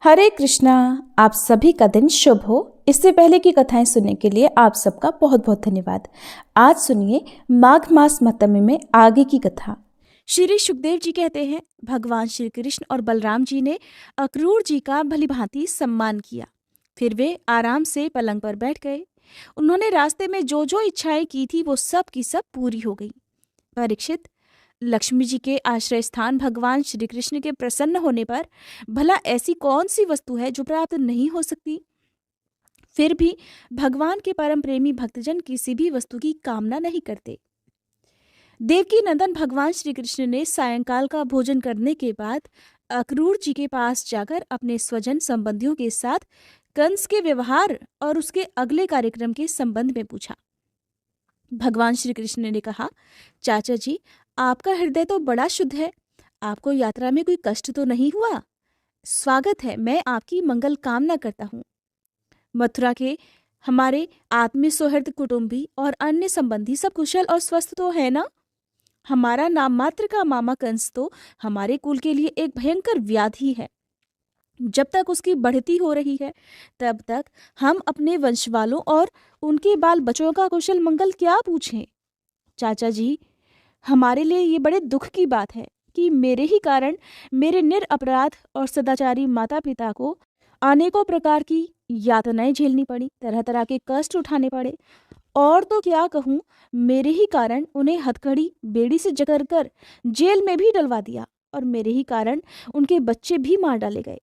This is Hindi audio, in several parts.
हरे कृष्णा। आप सभी का दिन शुभ हो। इससे पहले की कथाएं सुनने के लिए आप सबका बहुत बहुत धन्यवाद। आज सुनिए माघ मास मतमी में आगे की कथा। श्री सुखदेव जी कहते हैं, भगवान श्री कृष्ण और बलराम जी ने अक्रूर जी का भलीभांति सम्मान किया। फिर वे आराम से पलंग पर बैठ गए। उन्होंने रास्ते में जो जो इच्छाएं की थी वो सब की सब पूरी हो गई। परीक्षित, लक्ष्मी जी के आश्रय स्थान भगवान श्री कृष्ण के प्रसन्न होने पर भला ऐसी कौन सी वस्तु है जो प्राप्त नहीं हो सकती। फिर भी भगवान के परम प्रेमी भक्तजन किसी भी वस्तु की कामना नहीं करते। देवकी नंदन भगवान श्री कृष्ण ने सायंकाल का भोजन करने के बाद अक्रूर जी के पास जाकर अपने स्वजन संबंधियों के साथ कंस के व्यवहार और उसके अगले कार्यक्रम के संबंध में पूछा। भगवान श्री कृष्ण ने कहा, चाचा जी, आपका हृदय तो बड़ा शुद्ध है। आपको यात्रा में कोई कष्ट तो नहीं हुआ? स्वागत है, मैं आपकी मंगल कामना करता हूँ। मथुरा के हमारे आत्मीय सौहृद कुटुंबी और अन्य संबंधी सब कुशल और स्वस्थ तो है ना? हमारा नाम मात्र का मामा कंस तो हमारे कुल के लिए एक भयंकर व्याधि है। जब तक उसकी बढ़ती हो रही है तब तक हम अपने वंश वालों और उनके बाल बच्चों का कुशल मंगल क्या पूछें। चाचा जी, हमारे लिए ये बड़े दुख की बात है कि मेरे ही कारण मेरे निरपराध और सदाचारी माता पिता को अनेकों प्रकार की यातनाएं झेलनी पड़ी, तरह तरह के कष्ट उठाने पड़े। और तो क्या कहूँ, मेरे ही कारण उन्हें हथकड़ी बेड़ी से जकड़ कर जेल में भी डलवा दिया और मेरे ही कारण उनके बच्चे भी मार डाले गए।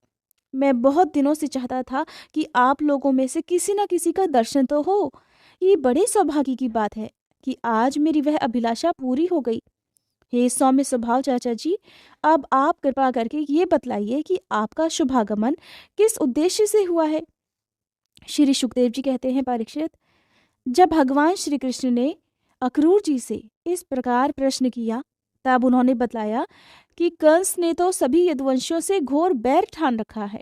मैं बहुत दिनों से चाहता था कि आप लोगों में से किसी न किसी का दर्शन तो हो। ये बड़े सौभाग्य की बात है कि आज मेरी वह अभिलाषा पूरी हो गई। हे सौम्य स्वभाव चाचा जी, अब आप कृपा करके ये बतलाइए कि आपका शुभागमन किस उद्देश्य से हुआ है। श्री सुखदेव जी कहते हैं, परीक्षित, जब भगवान श्री कृष्ण ने अक्रूर जी से इस प्रकार प्रश्न किया तब उन्होंने बतलाया कि कंस ने तो सभी यदुवंशियों से घोर बैर ठान रखा है।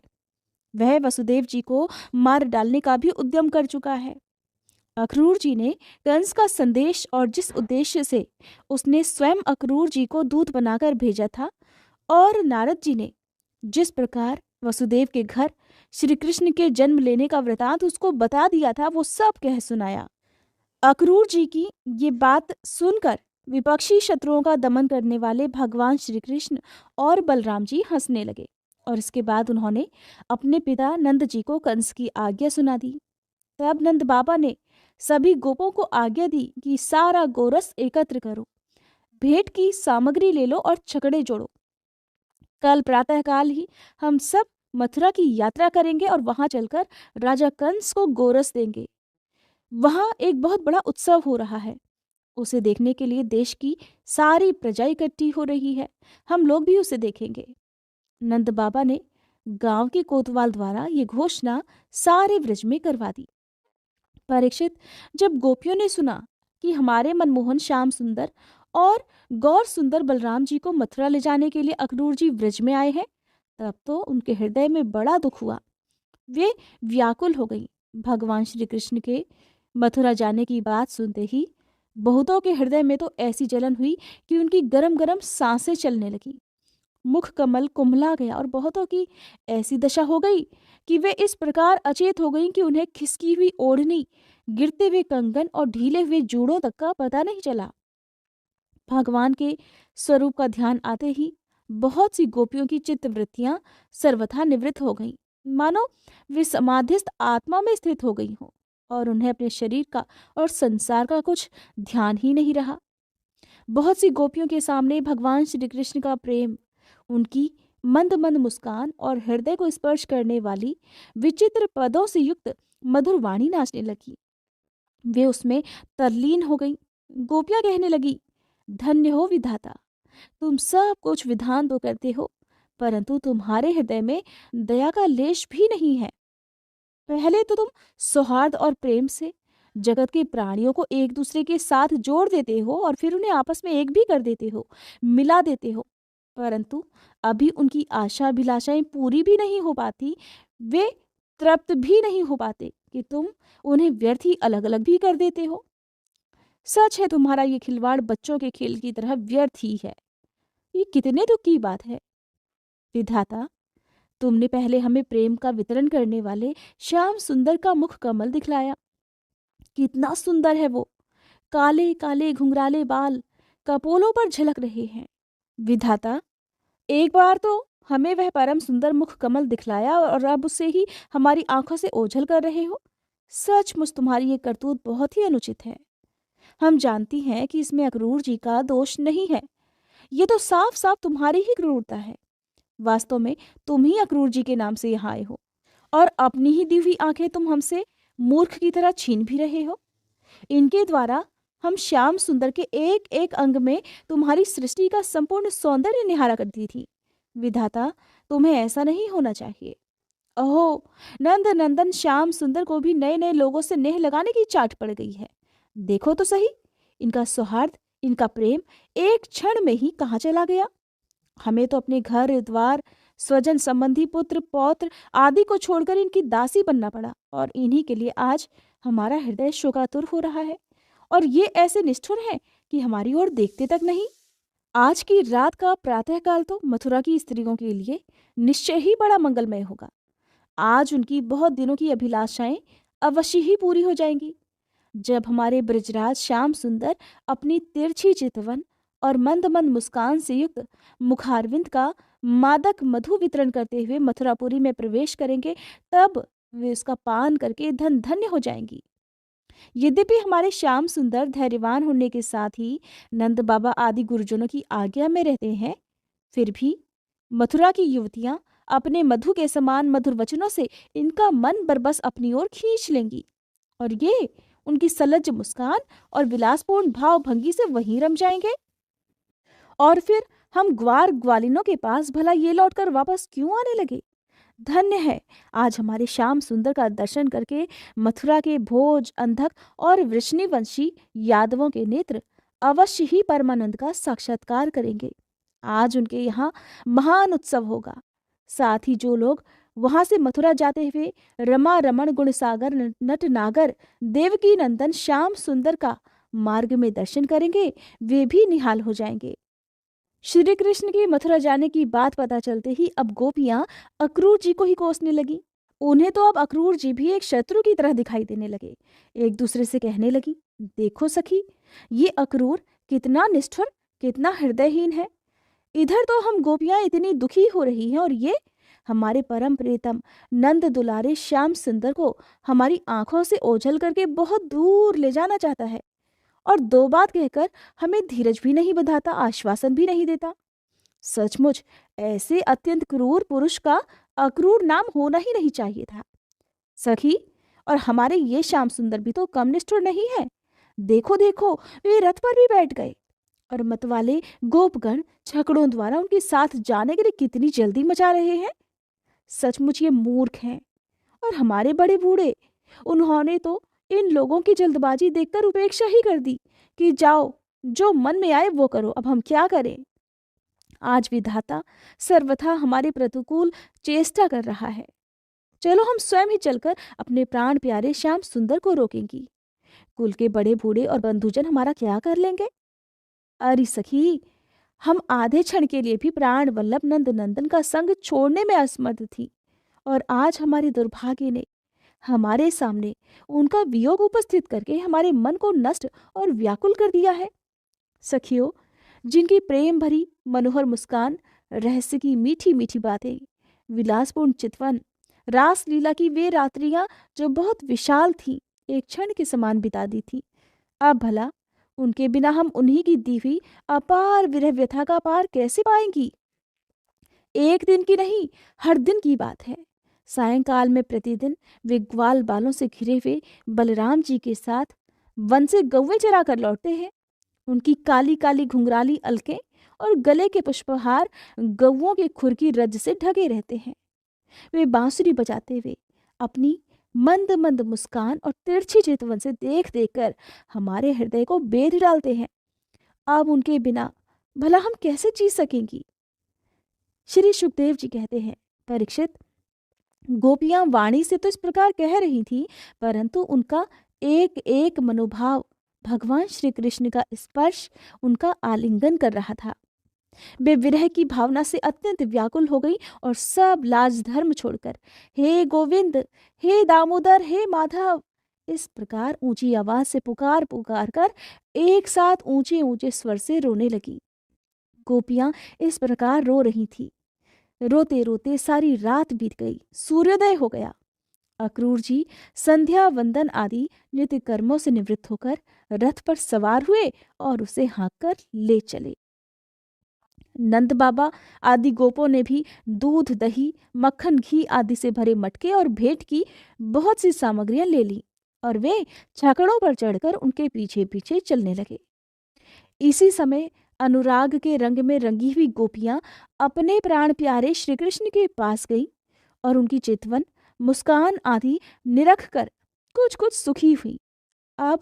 वह वसुदेव जी को मार डालने का भी उद्यम कर चुका है। अक्रूर जी ने कंस का संदेश और जिस उद्देश्य से उसने स्वयं अक्रूर जी को दूत बनाकर भेजा था, और नारद जी ने जिस प्रकार वसुदेव के घर श्री कृष्ण के जन्म लेने का वृतांत उसको बता दिया था, वो सब कह सुनाया। अक्रूर जी की ये बात सुनकर विपक्षी शत्रुओं का दमन करने वाले भगवान श्री कृष्ण और बलराम जी हंसने लगे और इसके बाद उन्होंने अपने पिता नंद जी को कंस की आज्ञा सुना दी। तब नंद बाबा ने सभी गोपों को आज्ञा दी कि सारा गोरस एकत्र करो, भेंट की सामग्री ले लो और छकड़े जोड़ो। कल प्रातःकाल ही हम सब मथुरा की यात्रा करेंगे और वहां चलकर राजा कंस को गोरस देंगे। वहां एक बहुत बड़ा उत्सव हो रहा है। उसे देखने के लिए देश की सारी प्रजा इकट्ठी हो रही है। हम लोग भी उसे देखेंगे। नंद बाबा ने गांव के कोतवाल द्वारा ये घोषणा सारे व्रज में करवा दी। परीक्षित, जब गोपियों ने सुना कि हमारे मनमोहन श्याम सुंदर और गौर सुंदर बलराम जी को मथुरा ले जाने के लिए अक्रूर जी व्रज में आए हैं, तब तो उनके हृदय में बड़ा दुख हुआ। वे व्याकुल हो गई। भगवान श्री कृष्ण के मथुरा जाने की बात सुनते ही बहुतों के हृदय में तो ऐसी जलन हुई कि उनकी गरम गरम सांसें चलने लगी। मुख कमल कुम्हला गया और बहुतों की ऐसी दशा हो गई कि वे इस प्रकार अचेत हो गईं कि उन्हें खिसकी हुई ओढ़नी, गिरते हुए कंगन और ढीले हुए जूड़ों तक का पता नहीं चला। भगवान के स्वरूप का ध्यान आते ही बहुत सी गोपियों की चित्तवृत्तियां सर्वथा निवृत्त हो गईं, मानो वे समाधिस्थ आत्मा में स्थित हो गई हों और उन्हें अपने शरीर का और संसार का कुछ ध्यान ही नहीं रहा। बहुत सी गोपियों के सामने भगवान श्री कृष्ण का प्रेम, उनकी मंद मंद मुस्कान और हृदय को स्पर्श करने वाली विचित्र पदों से युक्त मधुर वाणी नाचने लगी। वे उसमें तल्लीन हो गईं। गोपियां कहने लगी, धन्य हो विधाता, तुम सब कुछ विधान तो करते हो, परंतु तुम्हारे हृदय में दया का लेश भी नहीं है। पहले तो तुम सौहार्द और प्रेम से जगत के प्राणियों को एक दूसरे के साथ जोड़ देते हो और फिर उन्हें आपस में एक भी कर देते हो, मिला देते हो, परंतु अभी उनकी आशा अभिलाषाएं पूरी भी नहीं हो पाती। वे तृप्त भी नहीं हो पाते कि तुम उन्हें व्यर्थ ही अलग अलग भी कर देते हो। सच है, तुम्हारा ये खिलवाड़ बच्चों के खेल की तरह व्यर्थ ही है। ये कितने दुख की बात है विधाता। तुमने पहले हमें प्रेम का वितरण करने वाले श्याम सुंदर का मुख कमल दिखलाया। कितना सुंदर है वो! काले काले घुंघराले बाल कपोलों पर झलक रहे हैं। विधाता, एक बार तो हमें वह परम सुंदर मुख कमल दिखलाया और अब उसे ही हमारी आंखों से ओझल कर रहे हो। सचमुच तुम्हारी ये करतूत बहुत ही अनुचित है। हम जानती हैं कि इसमें अक्रूर जी का दोष नहीं है। ये तो साफ साफ तुम्हारी ही क्रूरता है। वास्तव में तुम ही अक्रूर जी के नाम से यहाँ आए हो और अपनी ही दी हुई आंखें तुम हमसे मूर्ख की तरह छीन भी रहे हो। इनके द्वारा हम श्याम सुंदर के एक एक अंग में तुम्हारी सृष्टि का संपूर्ण सौंदर्य निहारा करती थी। विधाता, तुम्हें ऐसा नहीं होना चाहिए। अहो, नंद नंदन श्याम सुंदर को भी नए नए लोगों से नेह लगाने की चाट पड़ गई है। देखो तो सही, इनका सौहार्द, इनका प्रेम एक क्षण में ही कहाँ चला गया। हमें तो अपने घर द्वार, स्वजन संबंधी, पुत्र पौत्र आदि को छोड़कर इनकी दासी बनना पड़ा और इन्हीं के लिए आज हमारा हृदय शोकातुर हो रहा है और ये ऐसे निष्ठुर हैं कि हमारी ओर देखते तक नहीं। आज की रात का प्रातःकाल तो मथुरा की स्त्रियों के लिए निश्चय ही बड़ा मंगलमय होगा। आज उनकी बहुत दिनों की अभिलाषाएं अवश्य ही पूरी हो जाएंगी। जब हमारे ब्रजराज श्याम सुंदर अपनी तिरछी चितवन और मंद मंद मुस्कान से युक्त मुखारविंद का मादक मधु वितरण करते हुए मथुरापुरी में प्रवेश करेंगे, तब वे उसका पान करके धन धन्य हो जाएंगी। यद्यपि हमारे श्याम सुंदर धैर्यवान होने के साथ ही नंद बाबा आदि गुरुजनों की आज्ञा में रहते हैं, फिर भी मथुरा की युवतियां अपने मधु के समान मधुर वचनों से इनका मन बरबस अपनी ओर खींच लेंगी और ये उनकी सलज्ज मुस्कान और विलासपूर्ण भाव भंगी से वहीं रम जाएंगे। और फिर हम ग्वार ग्वालिनों के पास भला ये लौटकर वापस क्यों आने लगे। धन्य है आज हमारे श्याम सुंदर का दर्शन करके मथुरा के भोज, अंधक और वृष्णिवंशी यादवों के नेत्र अवश्य ही परमानंद का साक्षात्कार करेंगे। आज उनके यहाँ महान उत्सव होगा। साथ ही जो लोग वहां से मथुरा जाते हुए रमा रमण गुणसागर नट नागर देवकी नंदन श्याम सुंदर का मार्ग में दर्शन करेंगे, वे भी निहाल हो जाएंगे। श्री कृष्ण के मथुरा जाने की बात पता चलते ही अब गोपियां अक्रूर जी को ही कोसने लगी। उन्हें तो अब अक्रूर जी भी एक शत्रु की तरह दिखाई देने लगे। एक दूसरे से कहने लगी, देखो सखी, ये अक्रूर कितना निष्ठुर, कितना हृदयहीन है। इधर तो हम गोपियां इतनी दुखी हो रही हैं और ये हमारे परम प्रियतम नंद दुलारे श्याम सुंदर को हमारी आंखों से ओझल करके बहुत दूर ले जाना चाहता है और दो बात कहकर हमें धीरज भी नहीं बंधाता, आश्वासन भी नहीं देता। सचमुच ऐसे अत्यंत क्रूर पुरुष का अक्रूर नाम होना ही नहीं चाहिए था। सखी, और हमारे ये श्याम सुंदर भी तो कम निष्ठुर नहीं है। देखो देखो, वे रथ पर भी बैठ गए और मतवाले गोपगण छकड़ों द्वारा उनके साथ जाने के लिए कितनी जल्दी मचा रहे हैं। सचमुच ये मूर्ख हैं। और हमारे बड़े बूढ़े, उन्होंने तो इन लोगों की जल्दबाजी देखकर उपेक्षा ही कर दी कि जाओ, जो मन में आए वो करो, अब हम क्या करें। आज विधाता सर्वथा हमारे प्रतिकूल चेष्टा कर रहा है। चलो हम स्वयं ही चलकर अपने प्राण प्यारे श्याम सुंदर को रोकेंगी। कुल के बड़े बूढ़े और बंधुजन हमारा क्या कर लेंगे। अरे सखी, हम आधे क्षण के लिए भी प्राण वल्लभ नंद नंदन का संग छोड़ने में असमर्थ थी और आज हमारे दुर्भाग्य ने हमारे सामने उनका वियोग उपस्थित करके हमारे मन को नष्ट और व्याकुल कर दिया है। सखियों, जिनकी प्रेम भरी मनोहर मुस्कान, रहस्य की मीठी मीठी बातें, विलासपूर्ण चितवन, रास लीला की वे रात्रियां जो बहुत विशाल थीं, एक क्षण के समान बिता दी थी, अब भला उनके बिना हम उन्हीं की दी हुई अपार विरह व्यथा का पार कैसे पाएंगी। एक दिन की नहीं, हर दिन की बात है। सायंकाल में प्रतिदिन वे ग्वाल बालों से घिरे हुए बलराम जी के साथ वन से गौवें चरा कर लौटते हैं। उनकी काली काली घुंघराली अलकें और गले के पुष्पहार गौओं के खुर की रज से ढके रहते हैं। वे बांसुरी बजाते हुए अपनी मंद मंद मुस्कान और तिरछी चितवन से देख देख कर हमारे हृदय को बेध डालते हैं। अब उनके बिना भला हम कैसे जी सकेंगी। श्री सुखदेव जी कहते हैं, परीक्षित, गोपियां वाणी से तो इस प्रकार कह रही थी, परंतु उनका एक एक मनोभाव भगवान श्री कृष्ण का स्पर्श उनका आलिंगन कर रहा था। वे विरह की भावना से अत्यंत व्याकुल हो गई और सब लाज धर्म छोड़कर हे गोविंद, हे दामोदर, हे माधव इस प्रकार ऊंची आवाज से पुकार पुकार कर एक साथ ऊंचे ऊंचे स्वर से रोने लगी। गोपियां इस प्रकार रो रही थी। रोते रोते सारी रात बीत गई, सूर्योदय हो गया। अक्रूर जी संध्या वंदन आदि नित्य कर्मों से निवृत्त होकर रथ पर सवार हुए और उसे हाँक कर ले चले। नंद बाबा आदि गोपों ने भी दूध, दही, मक्खन, घी आदि से भरे मटके और भेंट की बहुत सी सामग्रियां ले ली और वे छकड़ों पर चढ़कर उनके पीछे पीछे चलने लगे। इसी समय अनुराग के रंग में रंगी हुई गोपियां अपने प्राण प्यारे श्री कृष्ण के पास गई और उनकी चितवन, मुस्कान आदि निरख कर कुछ कुछ सुखी हुई। अब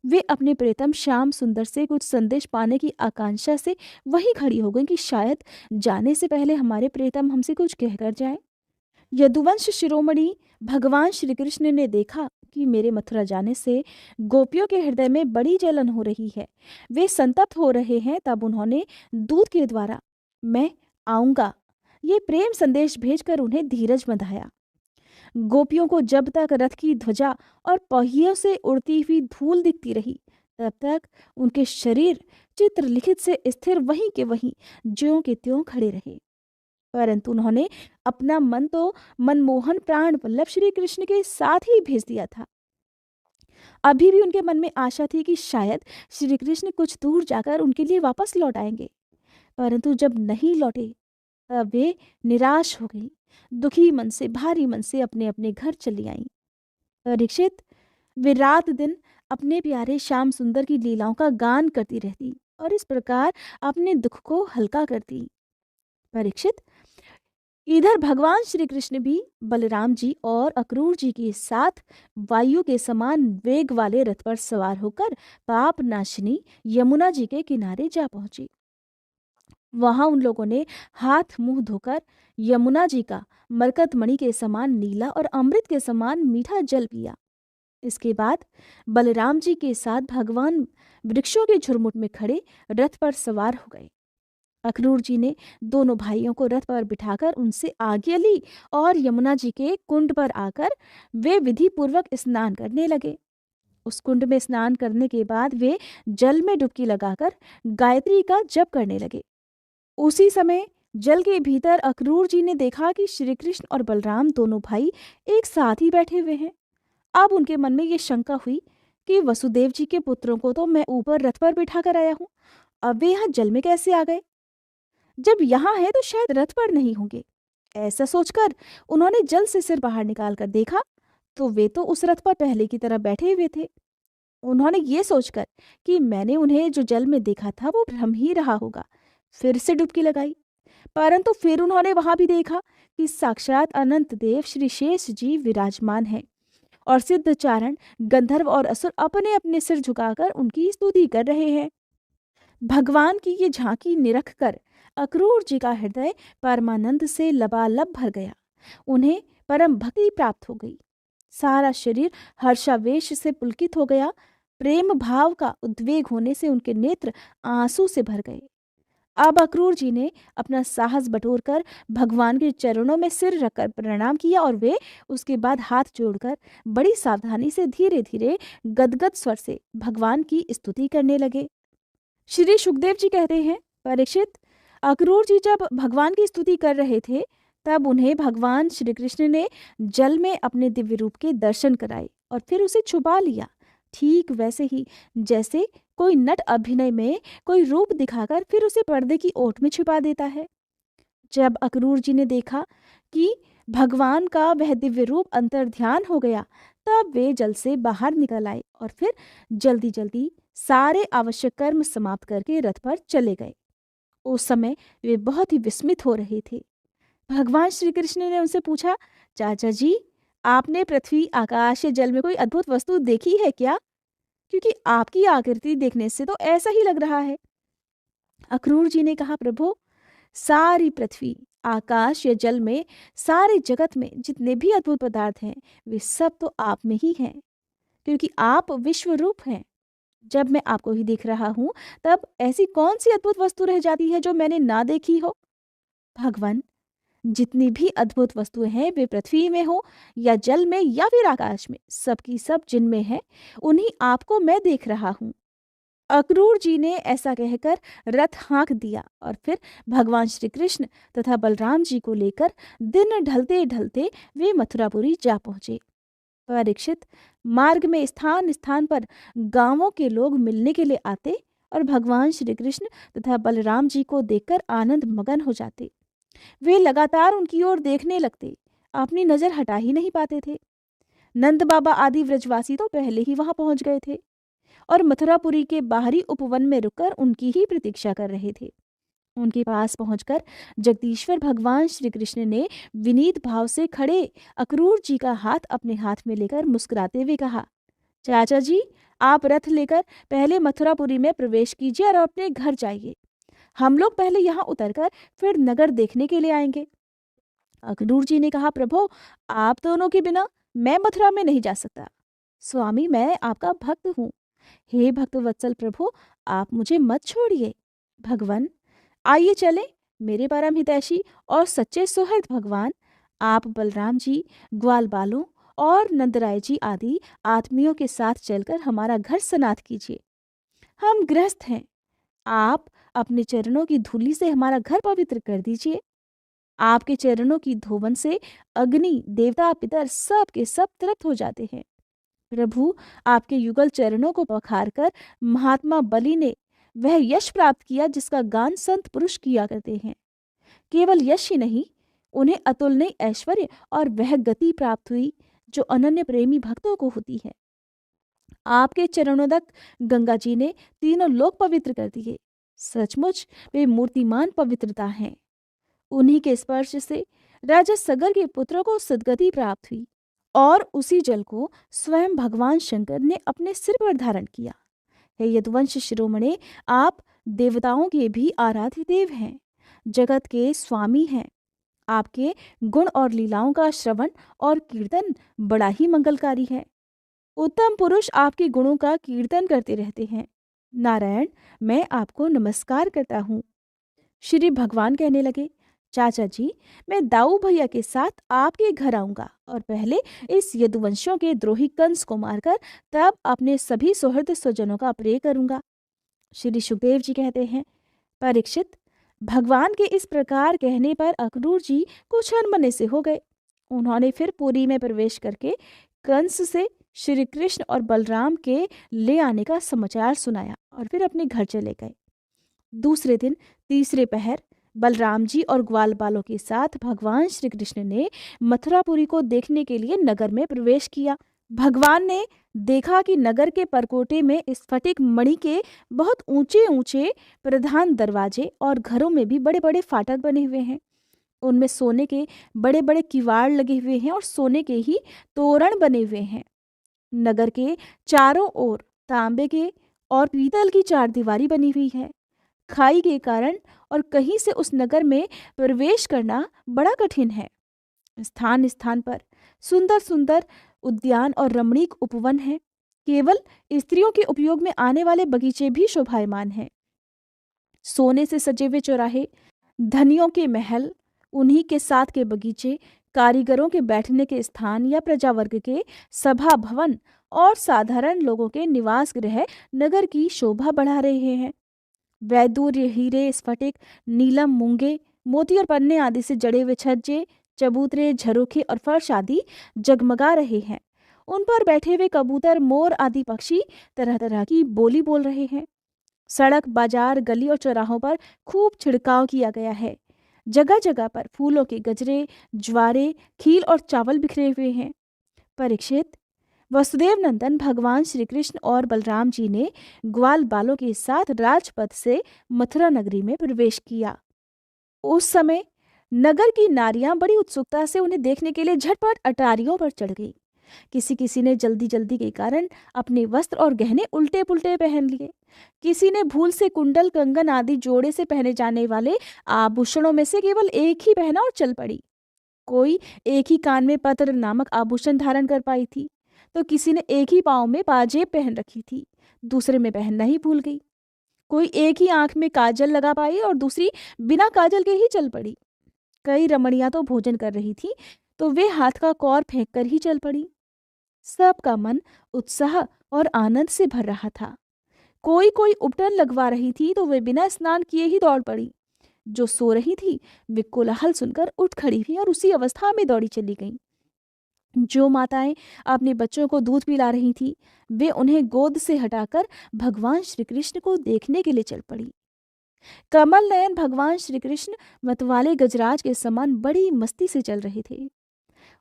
वे अपने प्रियतम श्याम सुंदर से कुछ संदेश पाने की आकांक्षा से वहीं खड़ी हो गई कि शायद जाने से पहले हमारे प्रियतम हमसे कुछ कहकर जाए। यदुवंश शिरोमणि भगवान श्री कृष्ण ने देखा कि मेरे मथुरा जाने से गोपियों के हृदय में बड़ी जलन हो रही है, वे संतप्त हो रहे हैं, तब उन्होंने दूत के द्वारा मैं आऊंगा ये प्रेम संदेश भेजकर उन्हें धीरज बंधाया। गोपियों को जब तक रथ की ध्वजा और पहियों से उड़ती हुई धूल दिखती रही, तब तक उनके शरीर चित्रलिखित से स्थिर वहीं के वहीं ज्यों के त्यों खड़े रहे। परंतु उन्होंने अपना मन तो मनमोहन प्राण वल्लभ श्री कृष्ण के साथ ही भेज दिया था। अभी भी उनके मन में आशा थी कि शायद श्री कृष्ण कुछ दूर जाकर उनके लिए वापस लौट आएंगे, परंतु जब नहीं लौटे तब वे निराश हो गई। दुखी मन से, भारी मन से अपने अपने घर चली आईं। परीक्षित, वे रात दिन अपने प्यारे श्याम सुंदर की लीलाओं का गान करती रहती और इस प्रकार अपने दुख को हल्का करती। परीक्षित, इधर भगवान श्री कृष्ण भी बलराम जी और अक्रूर जी के साथ वायु के समान वेग वाले रथ पर सवार होकर पाप नाशिनी यमुना जी के किनारे जा पहुंचे। वहां उन लोगों ने हाथ मुंह धोकर यमुना जी का मरकतमणि के समान नीला और अमृत के समान मीठा जल पिया। इसके बाद बलराम जी के साथ भगवान वृक्षों के झुरमुट में खड़े रथ पर सवार हो गए। अक्रूर जी ने दोनों भाइयों को रथ पर बिठाकर उनसे आज्ञा ली और यमुना जी के कुंड पर आकर वे विधि पूर्वक स्नान करने लगे। उस कुंड में स्नान करने के बाद वे जल में डुबकी लगाकर गायत्री का जप करने लगे। उसी समय जल के भीतर अक्रूर जी ने देखा कि श्री कृष्ण और बलराम दोनों भाई एक साथ ही बैठे हुए हैं। अब उनके मन में ये शंका हुई कि वसुदेव जी के पुत्रों को तो मैं ऊपर रथ पर बिठा कर आया हूँ, अब वे यहाँ जल में कैसे आ गए? जब यहाँ है तो शायद रथ पर नहीं होंगे। ऐसा सोचकर उन्होंने जल से सिर बाहर निकाल कर देखा तो वे तो उस रथ पर पहले की तरह बैठे हुए थे। उन्होंने ये सोचकर कि मैंने उन्हें जो जल में देखा था वो भ्रम ही रहा होगा, फिर से डुबकी लगाई, परंतु फिर उन्होंने वहां भी देखा कि साक्षात अनंत देव श्री शेष जी विराजमान हैं और सिद्धचारण, गंधर्व और असुर अपने अपने सिर झुकाकर उनकी स्तुति कर रहे हैं। भगवान की ये झांकी निरख कर अक्रूर जी का हृदय परमानंद से लबालब भर गया। उन्हें परम भक्ति प्राप्त हो गई। सारा शरीर हर्षावेश से पुलकित हो गया। प्रेम भाव का उद्वेग होने से उनके नेत्र आंसू से भर गए। अब अक्रूर जी ने अपना साहस बटोरकर भगवान के चरणों में सिर रखकर प्रणाम किया और वे उसके बाद हाथ जोड़कर बड़ी सावधानी से धीरे धीरे गदगद स्वर से भगवान की स्तुति करने लगे। श्री सुखदेव जी कहते हैं, परीक्षित, अक्रूर जी जब भगवान की स्तुति कर रहे थे तब उन्हें भगवान श्री कृष्ण ने जल में अपने दिव्य रूप के दर्शन कराए और फिर उसे छुपा लिया, ठीक वैसे ही जैसे कोई नट अभिनय में कोई रूप दिखाकर फिर उसे पर्दे की ओट में छुपा देता है। जब अक्रूर जी ने देखा कि भगवान का वह दिव्य रूप अंतर ध्यान हो गया, तब वे जल से बाहर निकल आए और फिर जल्दी जल्दी सारे आवश्यक कर्म समाप्त करके रथ पर चले गए। उस समय वे बहुत ही विस्मित हो रहे थे। भगवान श्री कृष्ण ने उनसे पूछा, चाचा जी, आपने पृथ्वी, आकाश या जल में कोई अद्भुत वस्तु देखी है क्या? क्योंकि आपकी आकृति देखने से तो ऐसा ही लग रहा है। अक्रूर जी ने कहा, प्रभु, सारी पृथ्वी, आकाश या जल में, सारे जगत में जितने भी अद्भुत पदार्थ हैं वे सब तो आप में ही हैं, क्योंकि आप विश्व रूप हैं। जब मैं आपको ही देख रहा हूँ, तब ऐसी कौन सी अद्भुत वस्तु रह जाती है जो मैंने ना देखी हो? भगवान, जितनी भी अद्भुत वस्तुएं हैं, वे पृथ्वी में हो या जल में या फिर आकाश में, सबकी सब जिनमें है, उन्हीं आपको मैं देख रहा हूँ। अक्रूर जी ने ऐसा कहकर रथ हाँक दिया और फिर भगवान श्री कृष्ण तथा बलराम जी को लेकर दिन ढलते ढलते वे मथुरापुरी जा पहुंचे। परीक्षित, मार्ग में स्थान स्थान पर गांवों के लोग मिलने के लिए आते और भगवान श्री कृष्ण तथा बलराम जी को देखकर आनंद मगन हो जाते। वे लगातार उनकी ओर देखने लगते, अपनी नजर हटा ही नहीं पाते थे। नंद बाबा आदि व्रजवासी तो पहले ही वहां पहुंच गए थे और मथुरापुरी के बाहरी उपवन में रुककर उनकी ही प्रतीक्षा कर रहे थे। उनके पास पहुंचकर जगदीश्वर भगवान श्री कृष्ण ने विनीत भाव से खड़े अक्रूर जी का हाथ अपने हाथ में लेकर मुस्कुराते हुए कहा, चाचा जी, आप रथ लेकर पहले मथुरापुरी में प्रवेश कीजिए और अपने घर जाइए। हम लोग पहले यहाँ उतरकर फिर नगर देखने के लिए आएंगे। अक्रूर जी ने कहा, प्रभु, आप दोनों के बिना मैं मथुरा में नहीं जा सकता। स्वामी, मैं आपका भक्त हूँ। हे भक्त वत्सल प्रभु, आप मुझे मत छोड़िए। भगवान, आइए चलें। मेरे परम हितैषी और सच्चे सुहृद भगवान, आप बलराम जी, ग्वाल बालों और नंदराय जी आदि आत्मियों के साथ चलकर हमारा घर सनाथ कीजिए। हम गृहस्थ हैं, आप अपने चरणों की धूलि से हमारा घर पवित्र कर दीजिए। आपके चरणों की धोवन से अग्नि, देवता, पितर सब के सब तृप्त हो जाते हैं। प्रभु, आपके युगल चरणों को पखार कर महात्मा बलि ने वह यश प्राप्त किया जिसका गान संत पुरुष किया करते हैं। केवल यश ही नहीं, उन्हें अतुलनीय ऐश्वर्य और वह गति प्राप्त हुई जो अनन्य प्रेमी भक्तों को होती है। आपके चरणोदक गंगा जी ने तीनों लोक पवित्र कर दिए। सचमुच वे मूर्तिमान पवित्रता हैं। उन्हीं के स्पर्श से राजा सगर के पुत्रों को सद्गति प्राप्त हुई और उसी जल को स्वयं भगवान शंकर ने अपने सिर पर धारण किया। हे यदुवंश शिरोमणे, आप देवताओं के भी आराध्य देव हैं, जगत के स्वामी हैं। आपके गुण और लीलाओं का श्रवण और कीर्तन बड़ा ही मंगलकारी है। उत्तम पुरुष आपके गुणों का कीर्तन करते रहते हैं। नारायण, मैं आपको नमस्कार करता हूँ। श्री भगवान कहने लगे, चाचा जी, मैं दाऊ भैया के साथ आपके घर आऊंगा और पहले इस यदुवंशियों के द्रोही कंस को मारकर तब अपने सभी सुहृद स्वजनों का प्रेय करूंगा। श्री सुखदेव जी कहते हैं, परीक्षित, भगवान के इस प्रकार कहने पर अक्रूर जी कुछ अनमने से हो गए। उन्होंने फिर पुरी में प्रवेश करके कंस से श्री कृष्ण और बलराम के ले आने का समाचार सुनाया और फिर अपने घर चले गए। दूसरे दिन तीसरे पहर बलराम जी और ग्वाल बालों के साथ भगवान श्री कृष्ण ने मथुरापुरी को देखने के लिए नगर में प्रवेश किया। भगवान ने देखा कि नगर के परकोटे में स्फटिक मणि के बहुत ऊंचे ऊंचे प्रधान दरवाजे और घरों में भी बड़े बड़े फाटक बने हुए हैं। उनमें सोने के बड़े बड़े किवाड़ लगे हुए हैं और सोने के ही तोरण बने हुए हैं। नगर के चारों ओर तांबे के और पीतल की चारदीवारी बनी हुई है। खाई के कारण और कहीं से उस नगर में प्रवेश करना बड़ा कठिन है। स्थान स्थान पर सुंदर सुंदर उद्यान और रमणीक उपवन हैं। केवल स्त्रियों के उपयोग में आने वाले बगीचे भी शोभायमान हैं। सोने से सजे हुए चौराहे, धनियों के महल, उन्हीं के साथ के बगीचे, कारीगरों के बैठने के स्थान या प्रजावर्ग के सभा भवन और साधारण लोगों के निवास गृह नगर की शोभा बढ़ा रहे हैं। वैदूर्य, हीरे, स्फटिक, नीलम, मूंगे, मोती और पन्ने आदि से जड़े हुए छज्जे, चबूतरे, झरोखे और फर्श आदि जगमगा रहे हैं। उन पर बैठे हुए कबूतर, मोर आदि पक्षी तरह तरह की बोली बोल रहे हैं। सड़क, बाजार, गली और चौराहों पर खूब छिड़काव किया गया है। जगह जगह पर फूलों के गजरे, ज्वारे, खील और चावल बिखरे हुए हैं। परीक्षित, वसुदेव नंदन भगवान श्री कृष्ण और बलराम जी ने ग्वाल बालों के साथ राजपथ से मथुरा नगरी में प्रवेश किया। उस समय नगर की नारियां बड़ी उत्सुकता से उन्हें देखने के लिए झटपट अटारियों पर चढ़ गई। किसी किसी ने जल्दी जल्दी के कारण अपने वस्त्र और गहने उल्टे पुल्टे पहन लिए। किसी ने भूल से कुंडल, कंगन आदि जोड़े से पहने जाने वाले आभूषणों में से केवल एक ही पहना और चल पड़ी। कोई एक ही कान में पत्र नामक आभूषण धारण कर पाई थी, तो किसी ने एक ही पाँव में पाजेब पहन रखी थी। दूसरे में पहनना ही भूल गई। कोई एक ही आंख में काजल लगा पाई और दूसरी बिना काजल के ही चल पड़ी। कई रमणियां तो भोजन कर रही थी तो वे हाथ का कौर फेंक कर ही चल पड़ी। सबका मन उत्साह और आनंद से भर रहा था। कोई कोई उपटन लगवा रही थी तो वे बिना स्नान किए ही दौड़ पड़ी। जो सो रही थी वे कोलाहल सुनकर उठ खड़ी हुई और उसी अवस्था में दौड़ी चली गईं। जो माताएं अपने बच्चों को दूध पिला रही थी वे उन्हें गोद से हटाकर भगवान श्री कृष्ण को देखने के लिए चल पड़ी। कमल नयन भगवान श्री कृष्ण मतवाले गजराज के समान बड़ी मस्ती से चल रहे थे।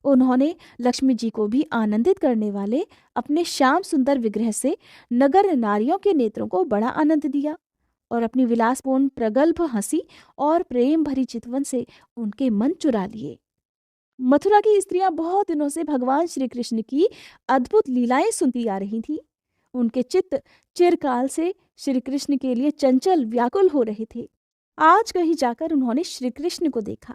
उन्होंने लक्ष्मी जी को भी आनंदित करने वाले अपने श्याम सुंदर विग्रह से नगर नारियों के नेत्रों को बड़ा आनंद दिया और अपनी विलासपूर्ण प्रगल्भ हंसी और प्रेम भरी चितवन से उनके मन चुरा लिए। मथुरा की स्त्रियां बहुत दिनों से भगवान श्री कृष्ण की अद्भुत लीलाएं सुनती आ रही थी। उनके चित्त चिरकाल से श्री कृष्ण के लिए चंचल व्याकुल हो रहे थे। आज कहीं जाकर उन्होंने श्री कृष्ण को देखा।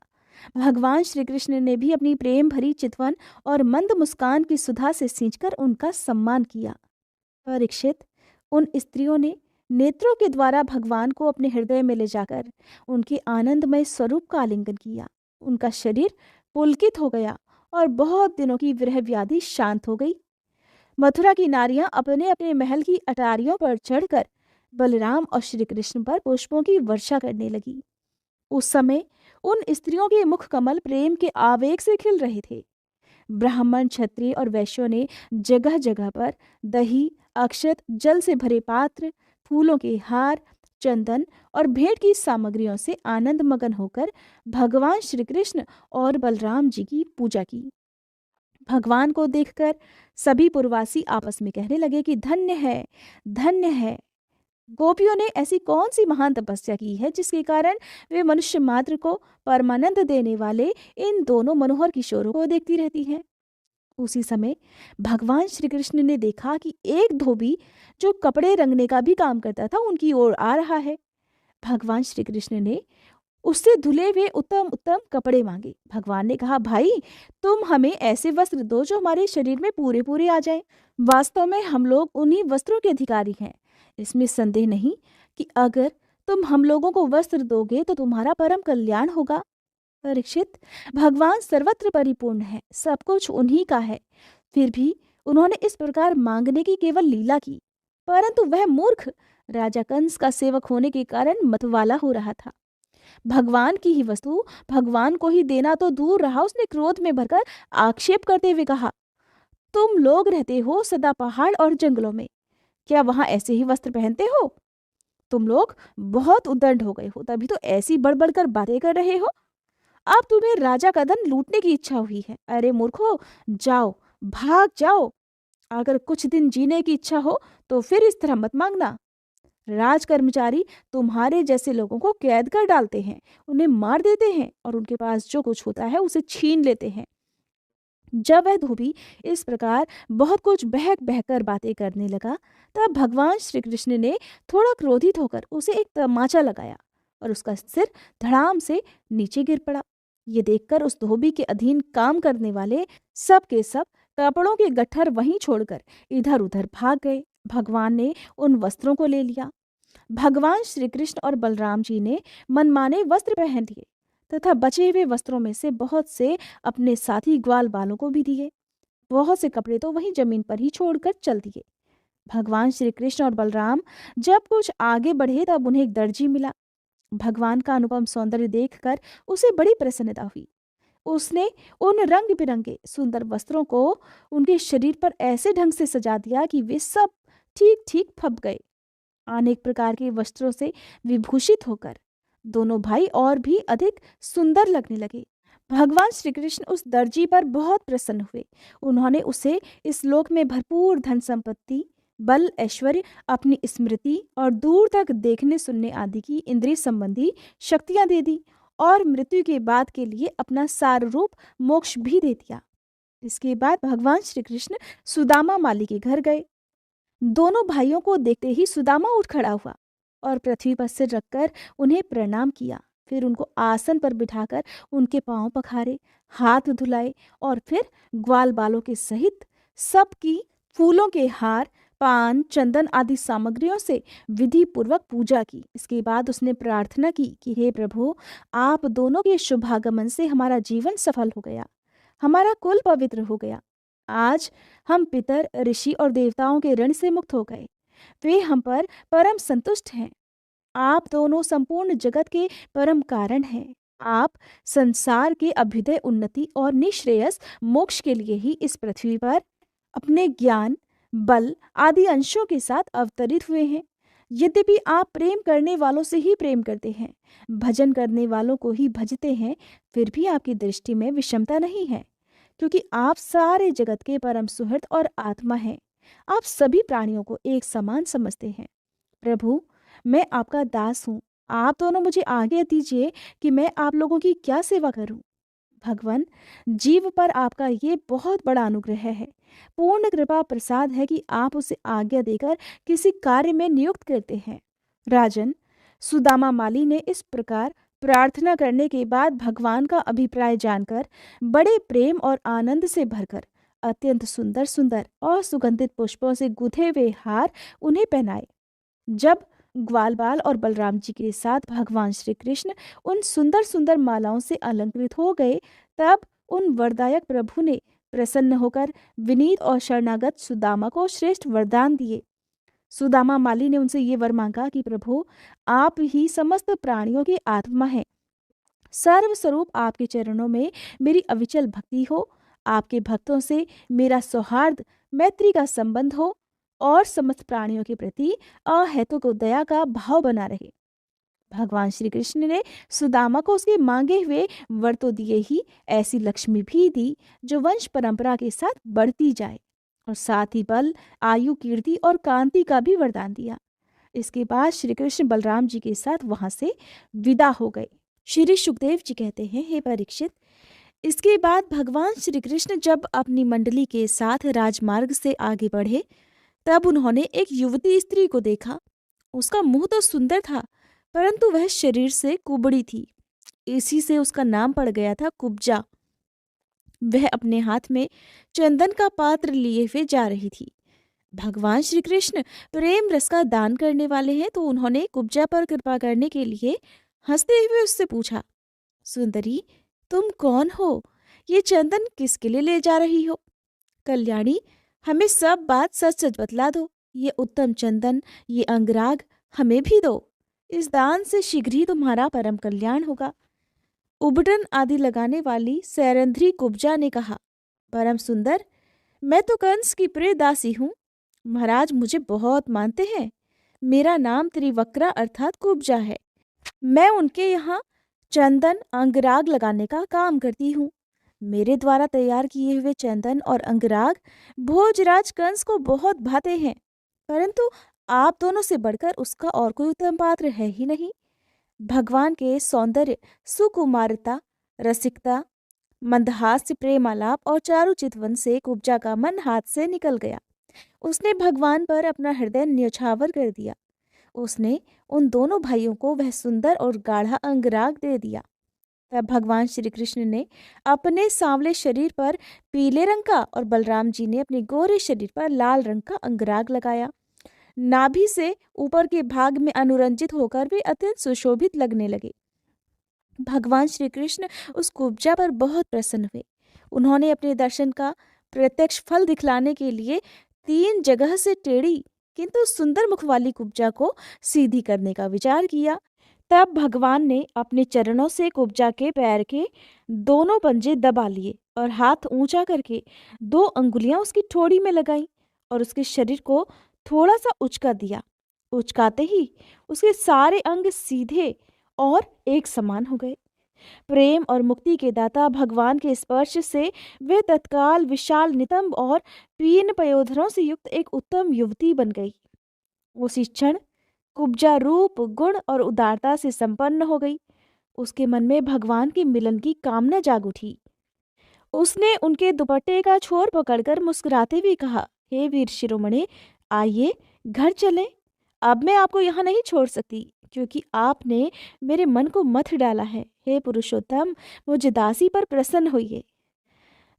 भगवान श्री कृष्ण ने भी अपनी प्रेम भरी चितवन और मंद मुस्कान की सुधा से सींचकर उनका सम्मान किया। परीक्षित, उन स्त्रियों ने नेत्रों के द्वारा भगवान को अपने हृदय में ले जाकर उनके आनंदमय स्वरूप का आलिंगन किया। उनका शरीर पुलकित हो गया और बहुत दिनों की विरह व्याधि शांत हो गई। मथुरा की नारियां अपने अपने महल की अटारियों पर चढ़कर बलराम और श्री कृष्ण पर पुष्पों की वर्षा करने लगी। उस समय उन स्त्रियों के मुख कमल प्रेम के आवेग से खिल रहे थे। ब्राह्मण, क्षत्रिय और वैश्यों ने जगह जगह पर दही, अक्षत, जल से भरे पात्र, फूलों के हार, चंदन और भेंट की सामग्रियों से आनंद मगन होकर भगवान श्री कृष्ण और बलराम जी की पूजा की। भगवान को देखकर सभी पुरवासी आपस में कहने लगे कि धन्य है, धन्य है। गोपियों ने ऐसी कौन सी महान तपस्या की है जिसके कारण वे मनुष्य मात्र को परमानंद देने वाले इन दोनों मनोहर किशोरों को देखती रहती हैं। उसी समय भगवान श्री कृष्ण ने देखा कि एक धोबी जो कपड़े रंगने का भी काम करता था उनकी ओर आ रहा है। भगवान श्री कृष्ण ने उससे धुले हुए उत्तम उत्तम कपड़े मांगे। भगवान ने कहा, भाई तुम हमें ऐसे वस्त्र दो जो हमारे शरीर में पूरे पूरे आ जाएं। वास्तव में हम लोग उन्हीं वस्त्रों के अधिकारी हैं। इसमें संदेह नहीं कि अगर तुम हम लोगों को वस्त्र दोगे तो तुम्हारा परम कल्याण होगा। परीक्षित, भगवान सर्वत्र परिपूर्ण है, सब कुछ उन्हीं का है। फिर भी उन्होंने इस प्रकार मांगने की केवल लीला की, परंतु वह मूर्ख राजा कंस का सेवक होने के कारण मतवाला हो रहा था। भगवान की ही वस्तु भगवान को ही देना तो दूर रहा, उसने क्रोध में भरकर आक्षेप करते हुए कहा, तुम लोग रहते हो सदा पहाड़ और जंगलों में, क्या वहां ऐसे ही वस्त्र पहनते हो? तुम लोग बहुत उद्दंड हो गए हो, तभी तो ऐसी बढ़ कर बातें कर रहे हो। अब तुम्हें राजा का धन लूटने की इच्छा हुई है। अरे मूर्खो, जाओ, भाग जाओ। अगर कुछ दिन जीने की इच्छा हो तो फिर इस तरह मत मांगना। राज कर्मचारी तुम्हारे जैसे लोगों को कैद कर डालते हैं, उन्हें मार देते हैं और उनके पास जो कुछ होता है उसे छीन लेते हैं। जब वह धोबी इस प्रकार बहुत कुछ बहक बहकर बातें करने लगा तब भगवान श्री कृष्ण ने थोड़ा क्रोधित होकर उसे एक तमाचा लगाया और उसका सिर धड़ाम से नीचे गिर पड़ा। ये देखकर उस धोबी के अधीन काम करने वाले सब के सब कपड़ों के गट्ठर वहीं छोड़कर इधर उधर भाग गए। भगवान ने उन वस्त्रों को ले लिया। भगवान श्री कृष्ण और बलराम जी ने मनमाने वस्त्र पहन लिए तथा बचे हुए वस्त्रों में से बहुत से अपने साथी ग्वाल बालों को भी दिए। बहुत से कपड़े तो वहीं जमीन पर ही छोड़कर चल दिए। भगवान श्री कृष्ण और बलराम जब कुछ आगे बढ़े तब उन्हें एक दर्जी मिला। भगवान का अनुपम सौंदर्य देखकर उसे बड़ी प्रसन्नता हुई। उसने उन रंग बिरंगे सुंदर वस्त्रों को उनके शरीर पर ऐसे ढंग से सजा दिया कि वे सब ठीक ठीक फब गए। अनेक प्रकार के वस्त्रों से विभूषित होकर दोनों भाई और भी अधिक सुंदर लगने लगे। भगवान श्री कृष्ण उस दर्जी पर बहुत प्रसन्न हुए। उन्होंने उसे इस लोक में भरपूर धन संपत्ति, बल, ऐश्वर्य, अपनी स्मृति और दूर तक देखने सुनने आदि की इंद्रिय संबंधी शक्तियां दे दी और मृत्यु के बाद के लिए अपना सार रूप मोक्ष भी दे दिया। इसके बाद भगवान श्री कृष्ण सुदामा माली के घर गए। दोनों भाइयों को देखते ही सुदामा उठ खड़ा हुआ और पृथ्वी पर सिर रखकर उन्हें प्रणाम किया। फिर उनको आसन पर बिठाकर उनके पांव पखारे, हाथ धुलाए और फिर ग्वाल बालों के सहित सबकी फूलों के हार, पान, चंदन आदि सामग्रियों से विधि पूर्वक पूजा की। इसके बाद उसने प्रार्थना की कि हे प्रभु, आप दोनों के शुभागमन से हमारा जीवन सफल हो गया, हमारा कुल पवित्र हो गया। आज हम पितर, ऋषि और देवताओं के ऋण से मुक्त हो गए। वे हम पर परम संतुष्ट हैं। आप दोनों संपूर्ण जगत के परम कारण हैं। आप संसार के अभ्युदय, उन्नति और निश्रेयस मोक्ष के लिए ही इस पृथ्वी पर अपने ज्ञान, बल आदि अंशों के साथ अवतरित हुए हैं। यद्यपि आप प्रेम करने वालों से ही प्रेम करते हैं, भजन करने वालों को ही भजते हैं, फिर भी आपकी दृष्टि में विषमता नहीं है, क्योंकि आप सारे जगत के परम सुहृद और आत्मा हैं। आप सभी प्राणियों को एक समान समझते हैं। प्रभु, मैं आपका दास हूँ। आप दोनों मुझे आज्ञा दीजिए कि मैं आप लोगों की क्या सेवा करूं। भगवान, जीव पर आपका ये बहुत बड़ा अनुग्रह है, पूर्ण कृपा प्रसाद है कि आप उसे आज्ञा देकर किसी कार्य में नियुक्त करते हैं। राजन, सुदामा माली ने इस प्रकार प्रार्थना करने के बाद भगवान का अभिप्राय जानकर बड़े प्रेम और आनंद से भरकर अत्यंत सुंदर सुंदर और सुगंधित पुष्पों से गुथे हुए हार उन्हें पहनाए। जब ग्वालबाल और बलराम जी के साथ भगवान श्री कृष्ण उन सुंदर सुंदर मालाओं से अलंकृत हो गए, तब उन वरदायक प्रभु ने प्रसन्न होकर विनीत और शरणागत सुदामा को श्रेष्ठ वरदान दिए। सुदामा माली ने उनसे ये वर मांगा कि प्रभु, आप ही समस्त प्राणियों की आत्मा हैं। सर्वस्वरूप आपके चरणों में मेरी अविचल भक्ति हो। आपके भक्तों से मेरा सौहार्द, मैत्री का संबंध हो और समस्त प्राणियों के प्रति अहेतुक दया का भाव बना रहे। भगवान श्री कृष्ण ने सुदामा को उसके मांगे हुए वर तो दिए ही, ऐसी लक्ष्मी भी दी जो वंश परंपरा के साथ बढ़ती जाए, और साथ ही बल, आयु, कीर्ति और कांति का भी वरदान दिया। इसके बाद श्री कृष्ण बलराम जी के साथ वहां से विदा हो गए। श्री सुखदेव जी कहते हैं, हे परीक्षित, इसके बाद भगवान श्री कृष्ण जब अपनी मंडली के साथ राजमार्ग से आगे बढ़े, तब उन्होंने एक युवती स्त्री को देखा। उसका मुंह तो सुंदर था, परंतु वह शरीर से कुबड़ी थी। इसी से उसका नाम पड़ गया था कुब्जा। वह अपने हाथ में चंदन का पात्र लिए हुए जा रही थी। भगवान श्री कृष्ण प्रेम रस का दान करने वाले हैं, तो उन्होंने कुब्जा पर कृपा करने के लिए हंसते हुए उससे पूछा, सुंदरी, तुम कौन हो? ये चंदन किसके लिए ले जा रही हो? कल्याणी, हमें सब बात सच सच बतला दो। ये उत्तम चंदन, ये अंगराग हमें भी दो। इस दान से शीघ्र ही तुम्हारा परम कल्याण होगा। उबटन आदि लगाने वाली सैरंध्री कुब्जा ने कहा, परम सुंदर, मैं तो कंस की प्रिय दासी हूँ। महाराज मुझे बहुत मानते हैं। मेरा नाम त्रिवक्रा अर्थात कुब्जा है। मैं उनके यहाँ चंदन, अंगराग लगाने का काम करती हूँ। मेरे द्वारा तैयार किए हुए चंदन और अंगराग भोजराज कंस को बहुत भाते हैं, परंतु आप दोनों से बढ़कर उसका और कोई उत्तम पात्र है ही नहीं। भगवान के सौंदर्य, सुकुमारता, रसिकता, मंदहास्य, प्रेमालाप और चारु चितवन से कुब्जा का मन हाथ से निकल गया। उसने भगवान पर अपना हृदय न्यौछावर कर दिया। उसने उन दोनों भाइयों को वह सुंदर और गाढ़ा अंगराग दे दिया। तब भगवान श्री कृष्ण ने अपने सांवले शरीर पर पीले रंग का और बलराम जी ने अपने गोरे शरीर पर लाल रंग का अंगराग लगाया। नाभि से ऊपर के भाग में अनुरंजित होकर भी अत्यंत सुशोभित लगने लगे। भगवान श्री कृष्ण उस कुब्जा पर बहुत प्रसन्न हुए। उन्होंने अपने दर्शन का प्रत्यक्ष फल दिखलाने के लिए 3 जगह से टेढ़ी किंतु सुंदर मुख वाली कुब्जा को सीधी करने का विचार किया। तब भगवान ने अपने चरणों से कुब्जा के पैर के दोनों पंजे दबा लिए और हाथ ऊंचा करके 2 अंगुलियां उसकी ठोड़ी में लगाई और उसके शरीर को थोड़ा सा उचका दिया। उचकाते ही उसके सारे अंग सीधे और एक समान हो गए। प्रेम और मुक्ति के दाता भगवान के स्पर्श से वे तत्काल विशाल नितंब और पीन पयोधरों से युक्त एक उत्तम युवती बन गई। उसी क्षण कुब्जा रूप, गुण और उदारता से संपन्न हो गई। उसके मन में भगवान के मिलन की कामना जाग उठी। उसने उनके दुपट्टे का छोर पकड़कर मुस्कुराते हुए कहा, हे वीर शिरोमणि, आइए घर चलें। अब मैं आपको यहाँ नहीं छोड़ सकती, क्योंकि आपने मेरे मन को मथ डाला है। हे पुरुषोत्तम, मुझ दासी पर प्रसन्न होइए।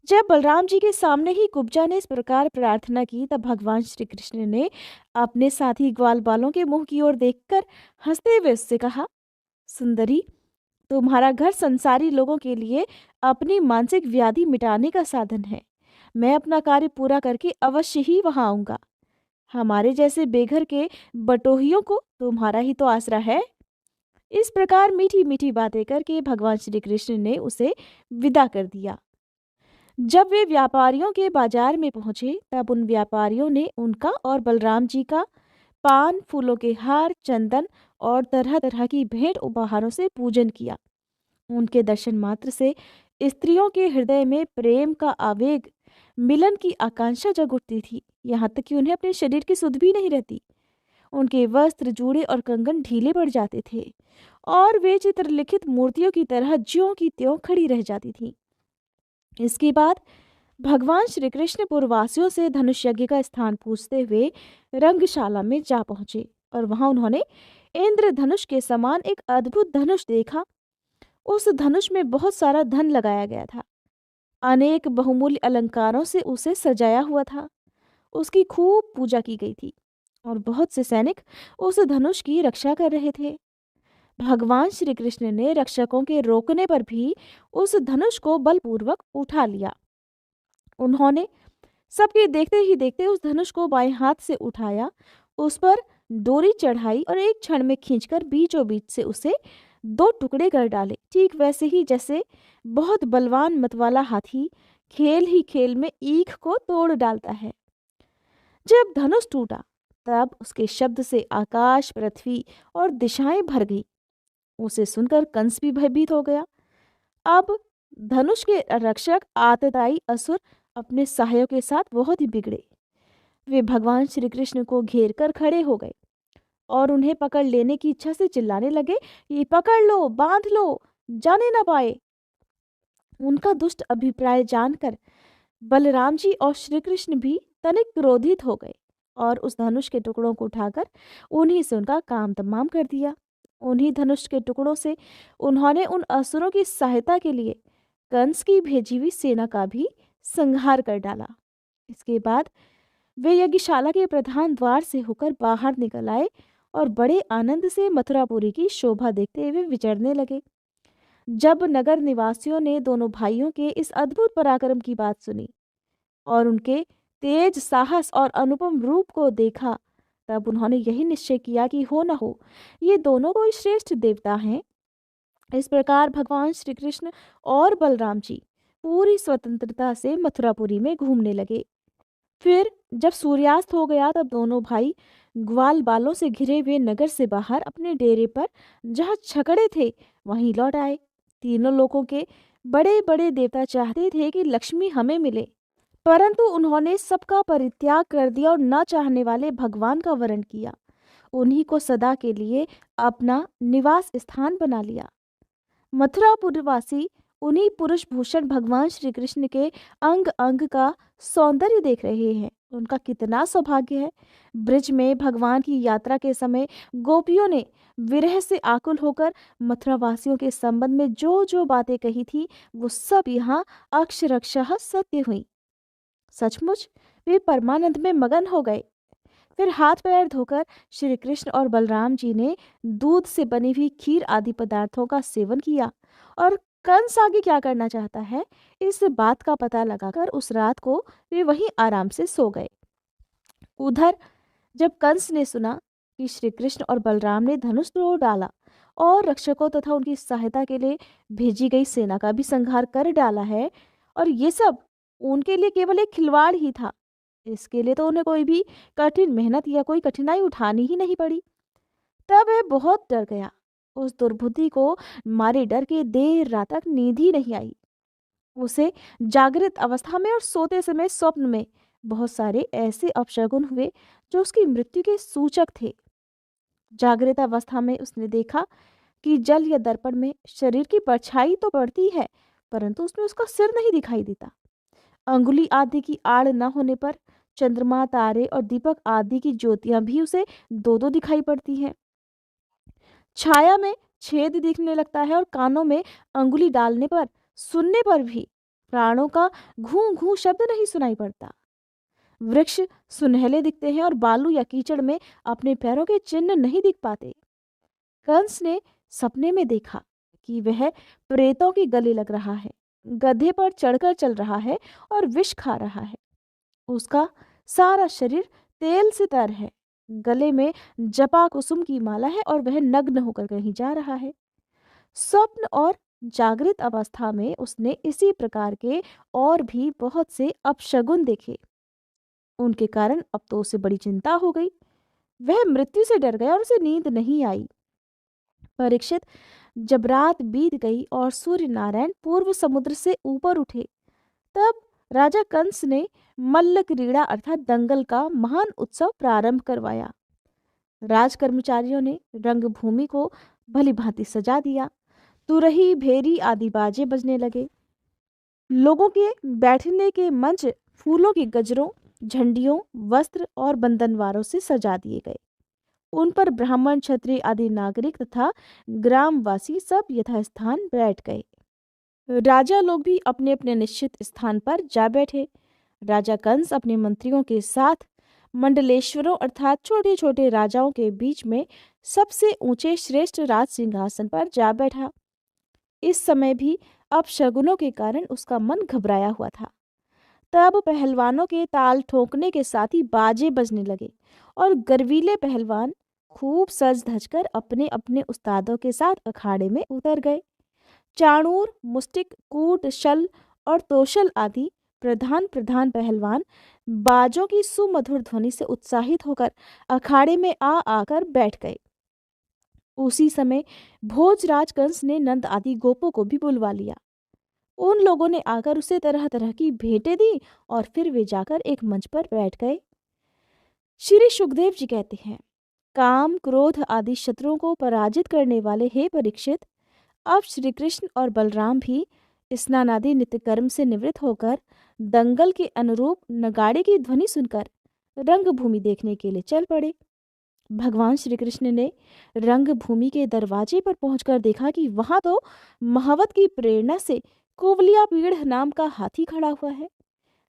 जब बलराम जी के सामने ही कुब्जा ने इस प्रकार प्रार्थना की, तब भगवान श्री कृष्ण ने अपने साथी ग्वाल बालों के मुंह की ओर देखकर हंसते हुए उससे कहा, सुंदरी, तुम्हारा घर संसारी लोगों के लिए अपनी मानसिक व्याधि मिटाने का साधन है। मैं अपना कार्य पूरा करके अवश्य ही वहां आऊंगा। हमारे जैसे बेघर के बटोहियों को तुम्हारा ही तो आसरा है। इस प्रकार मीठी मीठी बातें करके भगवान श्री कृष्ण ने उसे विदा कर दिया। जब वे व्यापारियों के बाजार में पहुंचे, तब उन व्यापारियों ने उनका और बलराम जी का पान, फूलों के हार, चंदन और तरह तरह की भेंट उपहारों से पूजन किया। उनके दर्शन मात्र से स्त्रियों के हृदय में प्रेम का आवेग, मिलन की आकांक्षा जग उठती थी। यहाँ तक कि उन्हें अपने शरीर की सुध भी नहीं रहती। उनके वस्त्र, जूड़े और कंगन ढीले पड़ जाते थे और वे चित्रलिखित मूर्तियों की तरह ज्यों की त्यों खड़ी रह जाती थीं। इसके बाद भगवान श्री कृष्ण पूर्ववासियों से धनुष यज्ञ का स्थान पूछते हुए रंगशाला में जा पहुंचे और वहां उन्होंने इंद्रधनुष के समान एक अद्भुत धनुष देखा। उस धनुष में बहुत सारा धन लगाया गया था। अनेक बहुमूल्य अलंकारों से उसे सजाया हुआ था। उसकी खूब पूजा की गई थी और बहुत से सैनिक उस धनुष की रक्षा कर रहे थे। भगवान श्री कृष्ण ने रक्षकों के रोकने पर भी उस धनुष को बलपूर्वक उठा लिया। उन्होंने सबके देखते ही देखते उस धनुष को बाएं हाथ से उठाया, उस पर डोरी चढ़ाई और एक क्षण में खींचकर बीचों बीच से उसे दो टुकड़े कर डाले। ठीक वैसे ही जैसे बहुत बलवान मतवाला हाथी खेल ही खेल में ईख को तोड़ डालता है। जब धनुष टूटा, तब उसके शब्द से आकाश, पृथ्वी और दिशाएं भर गई। उसे सुनकर कंस भी भयभीत हो गया। अब धनुष के रक्षक आतताई असुर अपने सहायों के साथ बहुत ही बिगड़े। वे भगवान श्री कृष्ण को घेर कर खड़े हो गए और उन्हें पकड़ लेने की इच्छा से चिल्लाने लगे, ये पकड़ लो, बांध लो, जाने ना पाए। उनका दुष्ट अभिप्राय जानकर बलराम जी और श्री कृष्ण भी तनिक क्रोधित हो गए और उस धनुष के टुकड़ों को उठाकर उन्हीं से उनका काम तमाम कर दिया। उन्हीं धनुष के टुकड़ों से उन्होंने उन असुरों की सहायता के लिए कंस की भेजी हुई सेना का भी संहार कर डाला। इसके बाद वे यज्ञशाला के प्रधान द्वार से होकर बाहर निकल आए और बड़े आनंद से मथुरापुरी की शोभा देखते हुए विचरने लगे। जब नगर निवासियों ने दोनों भाइयों के इस अद्भुत पराक्रम की बात सुनी और उनके तेज, साहस और अनुपम रूप को देखा, तब उन्होंने यही निश्चय किया कि हो न हो ये दोनों कोई श्रेष्ठ देवता हैं। इस प्रकार भगवान श्री कृष्ण और बलराम जी पूरी स्वतंत्रता से मथुरापुरी में घूमने लगे। फिर जब सूर्यास्त हो गया, तब दोनों भाई ग्वाल बालों से घिरे हुए नगर से बाहर अपने डेरे पर जहाँ छकड़े थे वहीं लौट आए। तीनों लोगों के बड़े बड़े देवता चाहते थे कि लक्ष्मी हमें मिले, परंतु उन्होंने सबका परित्याग कर दिया और न चाहने वाले भगवान का वरण किया। उन्हीं को सदा के लिए अपना निवास स्थान बना लिया। मथुरापुरवासी उन्हीं पुरुष भूषण भगवान श्री कृष्ण के अंग अंग का सौंदर्य देख रहे हैं। उनका कितना सौभाग्य है। ब्रिज में भगवान की यात्रा के समय गोपियों ने विरह से आकुल होकर मथुरावासियों के संबंध में जो जो बातें कही थी, वो सब यहाँ अक्षरशः सत्य हुई। सचमुच वे परमानंद में मगन हो गए। फिर हाथ पैर धोकर श्री कृष्ण और बलराम जी ने दूध से बनी हुई खीर आदि पदार्थों का सेवन किया और कंस आगे क्या करना चाहता है, इस बात का पता लगाकर उस रात को वे वहीं आराम से सो गए। उधर जब कंस ने सुना कि श्री कृष्ण और बलराम ने धनुष तोड़ डाला और रक्षकों तथा उनकी सहायता के लिए भेजी गई सेना का भी संहार कर डाला है, और ये सब उनके लिए केवल एक खिलवाड़ ही था, इसके लिए तो उन्हें कोई भी कठिन मेहनत या कोई कठिनाई उठानी ही नहीं पड़ी, तब वह बहुत डर गया। उस दुर्बुद्धि को मारे डर के देर रात तक नींद ही नहीं आई। उसे जागृत अवस्था में और सोते समय स्वप्न में बहुत सारे ऐसे अपशगुन हुए जो उसकी मृत्यु के सूचक थे। जागृत अवस्था में उसने देखा कि जल या दर्पण में शरीर की परछाई तो पड़ती है, परंतु उसमें उसका सिर नहीं दिखाई देता। अंगुली आदि की आड़ न होने पर चंद्रमा, तारे और दीपक आदि की ज्योतियां भी उसे दो दो दिखाई पड़ती हैं। छाया में छेद दिखने लगता है और कानों में अंगुली डालने पर, सुनने पर भी प्राणों का घूं घूं शब्द नहीं सुनाई पड़ता। वृक्ष सुनहले दिखते हैं और बालू या कीचड़ में अपने पैरों के चिन्ह नहीं दिख पाते। कंस ने सपने में देखा कि वह प्रेतों के गले लग रहा है, गधे पर चढ़कर चल रहा है और विष खा रहा है। उसका सारा शरीर तेल से तर है, गले में जपा कुसुम की माला है और वह नग्न होकर कहीं जा रहा है। स्वप्न और जागृत अवस्था में उसने इसी प्रकार के और भी बहुत से अपशगुन देखे। उनके कारण अब तो उसे बड़ी चिंता हो गई। वह मृत्यु से डर गया और उसे नींद नहीं आई। परीक्षित, जब रात बीत गई और सूर्य नारायण पूर्व समुद्र से ऊपर उठे, तब राजा कंस ने मल्ल क्रीड़ा अर्थात दंगल का महान उत्सव प्रारंभ करवाया। राज कर्मचारियों ने रंगभूमि को भली भांति सजा दिया। तुरही, भेरी आदि बाजे बजने लगे। लोगों के बैठने के मंच फूलों की गजरों, झंडियों, वस्त्र और बंधनवारों से सजा दिए गए। उन पर ब्राह्मण, क्षत्रिय आदि नागरिक तथा ग्रामवासी सब यथास्थान बैठ गए। राजा लोग भी अपने अपने निश्चित स्थान पर जा बैठे। राजा कंस अपने मंत्रियों के साथ मंडलेश्वरों अर्थात छोटे छोटे राजाओं के बीच में सबसे ऊंचे श्रेष्ठ राज सिंहासन पर जा बैठा। इस समय भी अपशगुनों के कारण उसका मन घबराया हुआ था। तब पहलवानों के ताल ठोकने के साथ ही बाजे बजने लगे और गर्वीले पहलवान खूब सज धज कर अपने अपने उस्तादों के साथ अखाड़े में उतर गए। चाणूर, मुष्टिक, कूट, शल और तोशल आदि प्रधान प्रधान पहलवान बाजों की सुमधुर ध्वनि से उत्साहित होकर अखाड़े में आ आकर बैठ गए। उसी समय भोजराज कंस ने नंद आदि गोपों को भी बुलवा लिया। उन लोगों ने आकर उसे तरह तरह की भेंटें दी और फिर वे जाकर एक मंच पर बैठ गए। श्री सुखदेव जी कहते हैं, काम, क्रोध आदि शत्रुओं को पराजित करने वाले हे परीक्षित, अब श्री कृष्ण और बलराम भी स्नान आदि नित्य कर्म से निवृत्त होकर दंगल के अनुरूप नगाड़े की ध्वनि सुनकर रंगभूमि देखने के लिए चल पड़े। भगवान श्री कृष्ण ने रंगभूमि के दरवाजे पर पहुंचकर देखा कि वहां तो महावत की प्रेरणा से कुवलिया पीढ़ नाम का हाथी खड़ा हुआ है।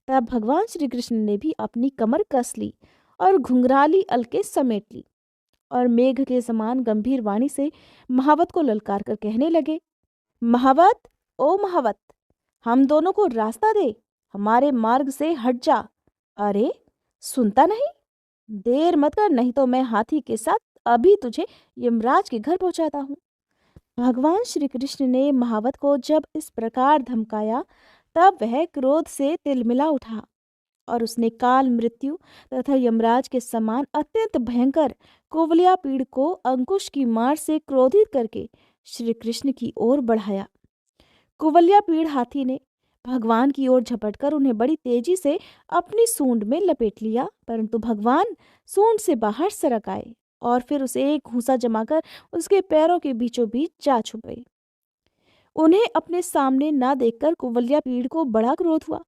तब भगवान श्री कृष्ण ने भी अपनी कमर कस ली और घुंघराली अलके समेट ली और मेघ के समान गंभीर वाणी से महावत को ललकार कर कहने लगे, महावत, ओ महावत, हम दोनों को रास्ता दे, हमारे मार्ग से हट जा। अरे सुनता नहीं? देर मत कर, नहीं तो मैं हाथी के साथ अभी तुझे यमराज के घर पहुंचाता हूँ। भगवान श्री कृष्ण ने महावत को जब इस प्रकार धमकाया, तब वह क्रोध से तिलमिला उठा और उसने काल, मृत्यु तथा यमराज के समान अत्यंत भयंकर कुवलिया पीड़ को अंकुश की मार से क्रोधित करके श्री कृष्ण की ओर बढ़ाया। कुवलिया पीड़ हाथी ने भगवान की ओर झपटकर उन्हें बड़ी तेजी से अपनी सूंड में लपेट लिया, परंतु भगवान सूंड से बाहर सरक आए और फिर उसे एक घूंसा जमाकर उसके पैरों के बीचों बीच जा छुपे। उन्हें अपने सामने ना देखकर कुवलिया पीड़ को बड़ा क्रोध हुआ।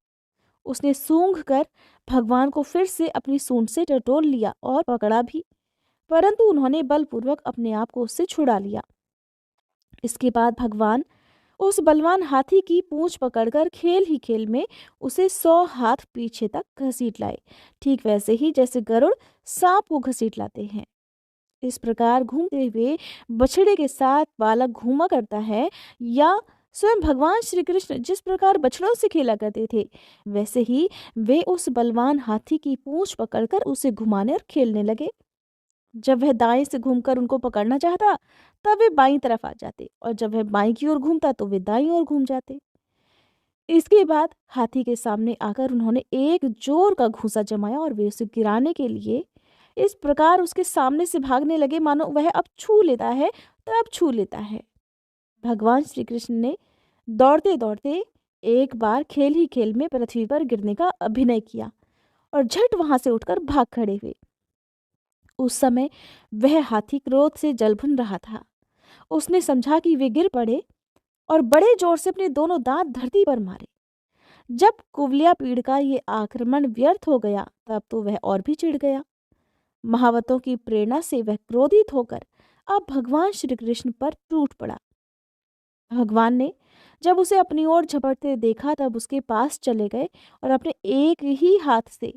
उसने सूंघ कर भगवान को फिर से अपनी सूंड से टटोल लिया और पकड़ा भी, परंतु उन्होंने बलपूर्वक अपने आप को उससे छुड़ा लिया। इसके बाद भगवान उस बलवान हाथी की पूंछ पकड़कर खेल ही खेल में उसे 100 हाथ पीछे तक घसीट लाए, ठीक वैसे ही जैसे गरुड़ सांप को घसीट लाते हैं। इस प्रकार घूमते हुए बछड़े के साथ बालक घूमा करता है, या स्वयं भगवान श्री कृष्ण जिस प्रकार बछड़ों से खेला करते थे, वैसे ही वे उस बलवान हाथी की पूंछ पकड़कर उसे घुमाने और खेलने लगे। जब वह दाएं से घूमकर उनको पकड़ना चाहता, तब वे बाईं तरफ आ जाते, और जब वह बाईं की ओर घूमता तो वे दाईं ओर घूम जाते। इसके बाद हाथी के सामने आकर उन्होंने एक जोर का घूंसा जमाया और वे उसे गिराने के लिए इस प्रकार उसके सामने से भागने लगे मानो वह अब छू लेता है तो अब छू लेता है। भगवान श्री कृष्ण ने दौड़ते दौड़ते एक बार खेल ही खेल में पृथ्वी पर गिरने का अभिनय किया और झट वहां से उठकर भाग खड़े हुए। उस समय वह हाथी क्रोध से जलभुन रहा था। उसने समझा कि वे गिर पड़े और बड़े जोर से अपने दोनों दांत धरती पर मारे। जब कुवलिया पीड़ का ये आक्रमण व्यर्थ हो गया, तब तो वह और भी चिढ़ गया। महावतों की प्रेरणा से वह क्रोधित होकर अब भगवान श्री कृष्ण पर टूट पड़ा। भगवान ने जब उसे अपनी ओर झपटते देखा तब उसके पास चले गए और अपने एक ही हाथ से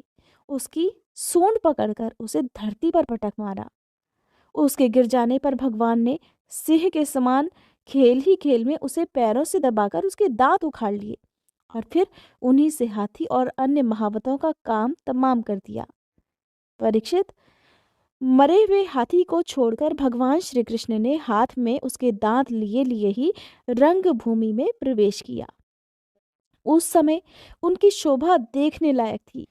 उसकी सूंड पकड़कर उसे धरती पर पटक मारा। उसके गिर जाने पर भगवान ने सिंह के समान खेल ही खेल में उसे पैरों से दबाकर उसके दांत उखाड़ लिए और फिर उन्हीं से हाथी और अन्य महावतों का काम तमाम कर दिया। परीक्षित, मरे हुए हाथी को छोड़कर भगवान श्री कृष्ण ने हाथ में उसके दांत लिए लिए ही रंगभूमि में प्रवेश किया। उस समय उनकी शोभा देखने लायक थी।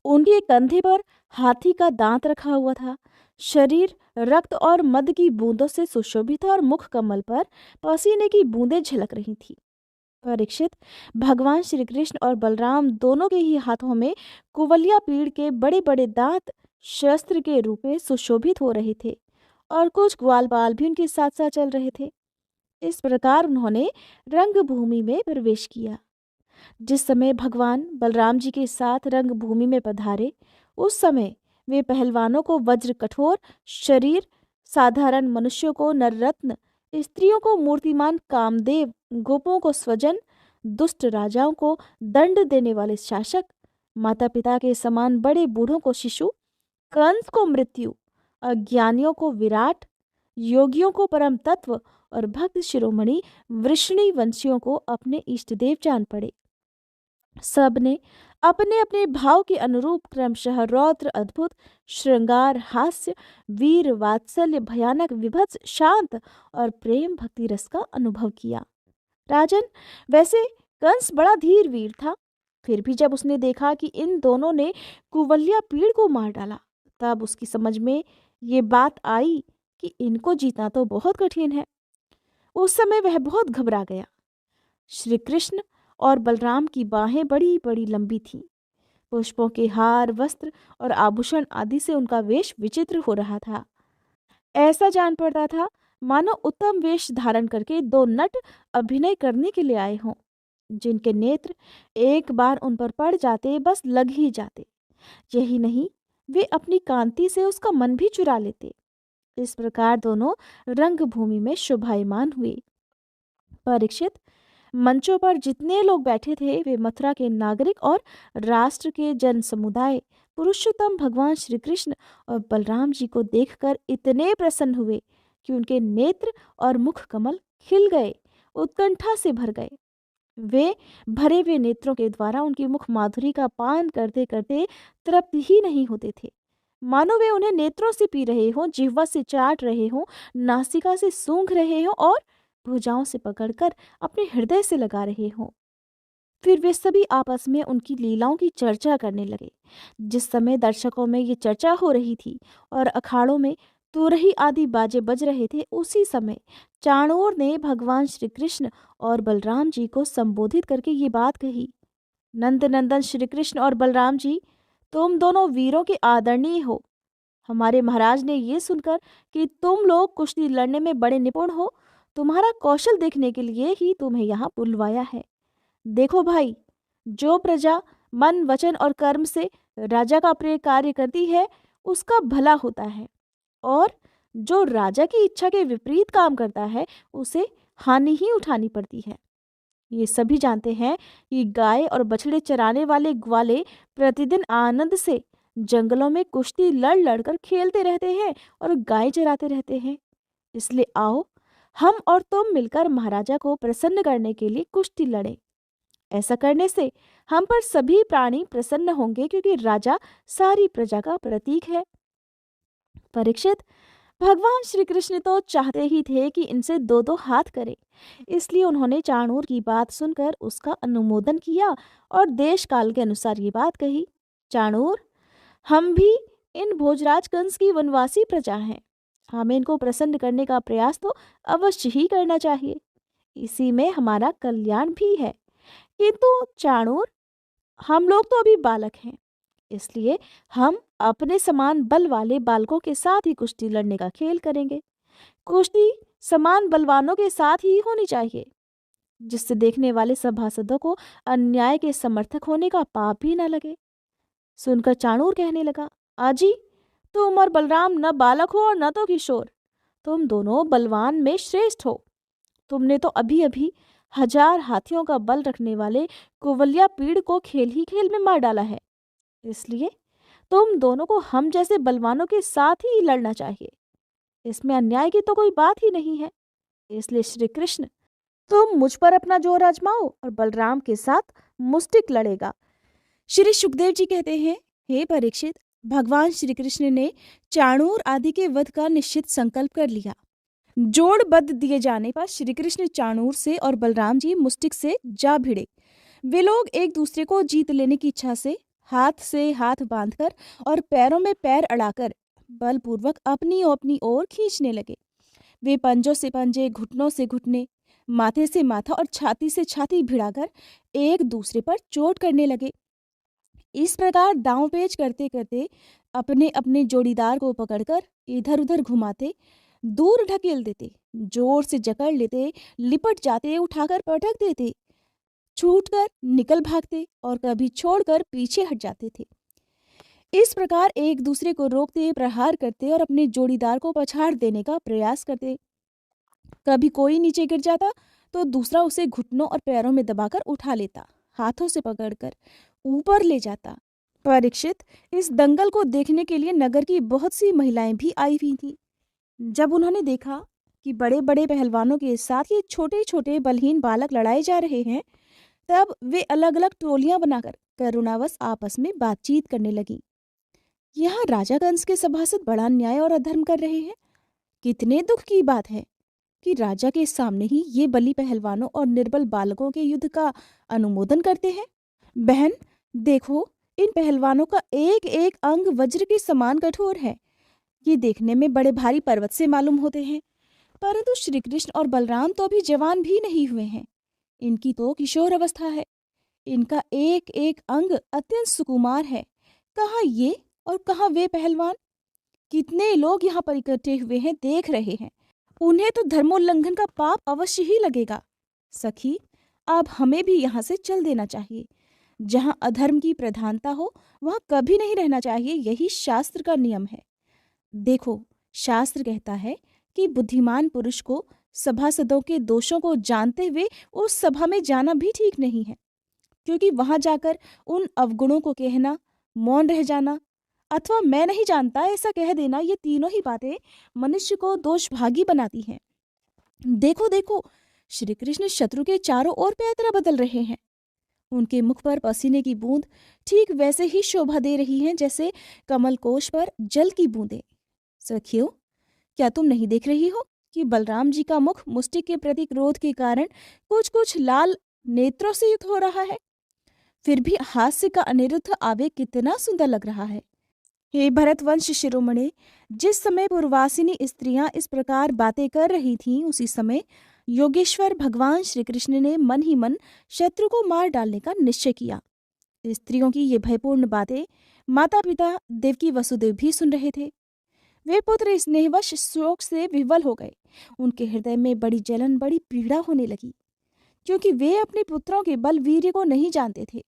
उनके कंधे पर हाथी का दांत रखा हुआ था। शरीर रक्त और मद की बूंदों से सुशोभित था और मुख कमल पर पसीने की बूंदें झलक रही थी। परीक्षित, भगवान श्री कृष्ण और बलराम दोनों के ही हाथों में कुवलिया पीड़ के बड़े बड़े दांत शस्त्र के रूप में सुशोभित हो रहे थे और कुछ ग्वाल बाल भी उनके साथ साथ चल रहे थे। इस प्रकार उन्होंने रंगभूमि में प्रवेश किया। जिस समय भगवान बलराम जी के साथ रंगभूमि में पधारे, उस समय वे पहलवानों को वज्र कठोर शरीर, साधारण मनुष्यों को नररत्न, स्त्रियों को मूर्तिमान कामदेव, गोपों को स्वजन, दुष्ट राजाओं को दंड देने वाले शासक, माता पिता के समान बड़े बूढ़ों को शिशु, कंस को मृत्यु, अज्ञानियों को विराट, योगियों को परम तत्व और भक्त शिरोमणि वृष्णि वंशियों को अपने इष्ट देव जान पड़े। सब ने अपने अपने भाव के अनुरूप क्रमशः रौद्र, अद्भुत, श्रृंगार, हास्य, वीर, वात्सल्य, भयानक, विभत्स, शांत और प्रेम भक्ति रस का अनुभव किया। राजन, वैसे कंस बड़ा धीर वीर था, फिर भी जब उसने देखा कि इन दोनों ने कुवल्या पीड़ को मार डाला, तब उसकी समझ में ये बात आई कि इनको जीतना तो बहुत कठिन है। उस समय वह बहुत घबरा गया। श्री कृष्ण और बलराम की बाहें बड़ी बड़ी लंबी थीं। पुष्पों के हार, वस्त्र और आभूषण आदि से उनका वेश विचित्र हो रहा था। ऐसा जान पड़ता था मानो उत्तम वेश धारण करके दो नट अभिनय करने के लिए आए हों, जिनके नेत्र एक बार उन पर पड़ जाते बस लग ही जाते। यही नहीं, वे अपनी कांति से उसका मन भी चुरा लेते। इस प्रकार दोनों रंगभूमि में शोभायमान हुए। परीक्षित, मंचों पर जितने लोग बैठे थे वे मथुरा के नागरिक और राष्ट्र के जन समुदाय पुरुषोत्तम भगवान श्री कृष्ण और बलराम जी को देखकर इतने प्रसन्न हुए कि उनके नेत्र और मुख कमल खिल गए, उत्कंठा से भर गए। वे भरे हुए नेत्रों के द्वारा उनकी मुख माधुरी का पान करते करते तृप्त ही नहीं होते थे, मानो वे उन्हें नेत्रों से पी रहे हों, जिह्वा से चाट रहे हों, नासिका से सूंघ रहे हों और भुजाओं से पकड़कर अपने हृदय से लगा रहे हों। फिर वे सभी आपस में उनकी लीलाओं की चर्चा करने लगे। जिस समय दर्शकों में ये चर्चा हो रही थी और अखाड़ों में तुरही आदि बाजे बज रहे थे, उसी समय चाणूर ने भगवान श्री कृष्ण और बलराम जी को संबोधित करके ये बात कही। नंद नंदन श्री कृष्ण और बलराम जी, तुम दोनों वीरों के आदरणीय हो। हमारे महाराज ने ये सुनकर कि तुम लोग कुश्ती लड़ने में बड़े निपुण हो, तुम्हारा कौशल देखने के लिए ही तुम्हें यहाँ बुलवाया है। देखो भाई, जो प्रजा मन, वचन और कर्म से राजा का प्रिय कार्य करती है उसका भला होता है, और जो राजा की इच्छा के विपरीत काम करता है उसे हानि ही उठानी पड़ती है। ये सभी जानते हैं कि गाय और बछड़े चराने वाले ग्वाले प्रतिदिन आनंद से जंगलों में कुश्ती लड़ लड़कर खेलते रहते हैं और गाय चराते रहते हैं। इसलिए आओ, हम और तुम मिलकर महाराजा को प्रसन्न करने के लिए कुश्ती लड़ें। ऐसा करने से हम पर सभी प्राणी प्रसन्न होंगे, क्योंकि राजा सारी प्रजा का प्रतीक है। परीक्षित, भगवान श्री कृष्ण तो चाहते ही थे कि इनसे दो दो हाथ करें, इसलिए उन्होंने चाणूर की बात सुनकर उसका अनुमोदन किया और देश काल के अनुसार ये बात कही। चाणूर, हम भी इन भोजराज कंस की वनवासी प्रजा हैं। हमें इनको प्रसन्न करने का प्रयास तो अवश्य ही करना चाहिए, इसी में हमारा कल्याण भी है। किंतु चाणूर, हम लोग तो अभी बालक हैं, इसलिए हम अपने समान बल वाले बालकों के साथ ही कुश्ती लड़ने का खेल करेंगे। कुश्ती समान बलवानों के साथ ही होनी चाहिए, जिससे देखने वाले सभासदों को अन्याय के समर्थक होने का पाप भी न लगे। सुनकर चाणूर कहने लगा, आजी, तुम और बलराम न बालक हो और न तो किशोर, तुम दोनों बलवान में श्रेष्ठ हो। तुमने तो अभी अभी 1000 हाथियों का बल रखने वाले कुवल्या पीड़ को खेल ही खेल में मार डाला है। इसलिए तुम दोनों को हम जैसे बलवानों के साथ ही लड़ना चाहिए। इसमें अन्याय की तो कोई बात ही नहीं है। इसलिए श्री कृष्ण, तुम मुझ पर अपना जोर आजमाओ और बलराम के साथ मुष्टिक लड़ेगा। श्री सुखदेव जी कहते हैं, हे परीक्षित, भगवान श्री कृष्ण ने चाणूर आदि के वध का निश्चित संकल्प कर लिया। जोड़बद्ध दिए जाने पर श्री कृष्ण चाणूर से और बलराम जी मुष्टिक से जा भिड़े। वे लोग एक दूसरे को जीत लेने की इच्छा से हाथ बांधकर और पैरों में पैर अड़ाकर बलपूर्वक अपनी ओर खींचने लगे। वे पंजों से पंजे, घुटनों से घुटने, माथे से माथा और छाती से छाती भिड़ाकर एक दूसरे पर चोट करने लगे। इस प्रकार दांव पेच करते करते अपने अपने जोड़ीदार को पकड़कर इधर उधर घुमाते, दूर ढकेल देते, जोर से जकड़ लेते, लिपट जाते, उठाकर पटक देते, छूटकर निकल भागते और कभी छोड़कर पीछे हट जाते थे। इस प्रकार एक दूसरे को रोकते, प्रहार करते और अपने जोड़ीदार को पछाड़ देने का प्रयास करते। कभी कोई नीचे गिर जाता तो दूसरा उसे घुटनों और पैरों में दबाकर उठा लेता, हाथों से पकड़कर ऊपर ले जाता। परीक्षित, इस दंगल को देखने के लिए नगर की बहुत सी महिलाएं भी आई हुई थी। जब उन्होंने देखा कि बड़े बड़े पहलवानों के साथ ये छोटे छोटे बलहीन बालक लड़ाए जा रहे हैं, तब वे अलग अलग टोलियां बनाकर करुणावश आपस में बातचीत करने लगी। यहाँ राजा कंस के सभासद बड़ा अन्याय और अधर्म कर रहे हैं। कितने दुख की बात है कि राजा के सामने ही ये बली पहलवानों और निर्बल बालकों के युद्ध का अनुमोदन करते हैं। बहन देखो, इन पहलवानों का एक एक अंग वज्र के समान कठोर है। ये देखने में बड़े भारी पर्वत से मालूम होते हैं, परंतु श्री कृष्ण और बलराम तो अभी जवान भी नहीं हुए हैं। इनकी तो किशोर अवस्था है। इनका एक एक अंग अत्यंत सुकुमार है। कहाँ ये और कहाँ वे पहलवान? कितने लोग यहाँ पर इकट्ठे हुए हैं, देख रहे हैं। उन्हें तो धर्मोल्लंघन का पाप अवश्य ही लगेगा। सखी, अब हमें भी यहाँ से चल देना चाहिए। जहाँ अधर्म की प्रधानता हो वहाँ कभी नहीं रहना चाहिए, यही शास्त्र का नियम है। देखो, शास्त्र कहता है कि बुद्धिमान पुरुष को सभासदों के दोषों को जानते हुए उस सभा में जाना भी ठीक नहीं है, क्योंकि वहां जाकर उन अवगुणों को कहना, मौन रह जाना अथवा मैं नहीं जानता ऐसा कह देना, ये तीनों ही बातें मनुष्य को दोषभागी बनाती हैं। देखो देखो, श्री कृष्ण शत्रु के चारों ओर पैतरा बदल रहे हैं। उनके मुख पर पसीने की बूंद ठीक वैसे ही शोभा दे रही हैं जैसे कमल कोश पर जल की बूंदें। सखियों, क्या तुम नहीं देख रही हो कि बलराम जी का मुख मुष्टिक के प्रति क्रोध के कारण कुछ कुछ लाल नेत्रों से युक्त हो रहा है? फिर भी हास्य का अनिरुद्ध आवेग कितना सुंदर लग रहा है। हे भरतवंश शिरोमणि, जिस समय पूर्वासिनी स्त्रियां इस प्रकार बातें कर रही थीं, उसी समय योगेश्वर भगवान श्री कृष्ण ने मन ही मन शत्रु को मार डालने का निश्चय किया। स्त्रियों की ये भयपूर्ण बातें माता पिता देवकी वसुदेव भी सुन रहे थे। वे पुत्र स्नेहवश शोक से विह्वल हो गए। उनके हृदय में बड़ी जलन, बड़ी पीड़ा होने लगी, क्योंकि वे अपने पुत्रों के बल वीर्य को नहीं जानते थे।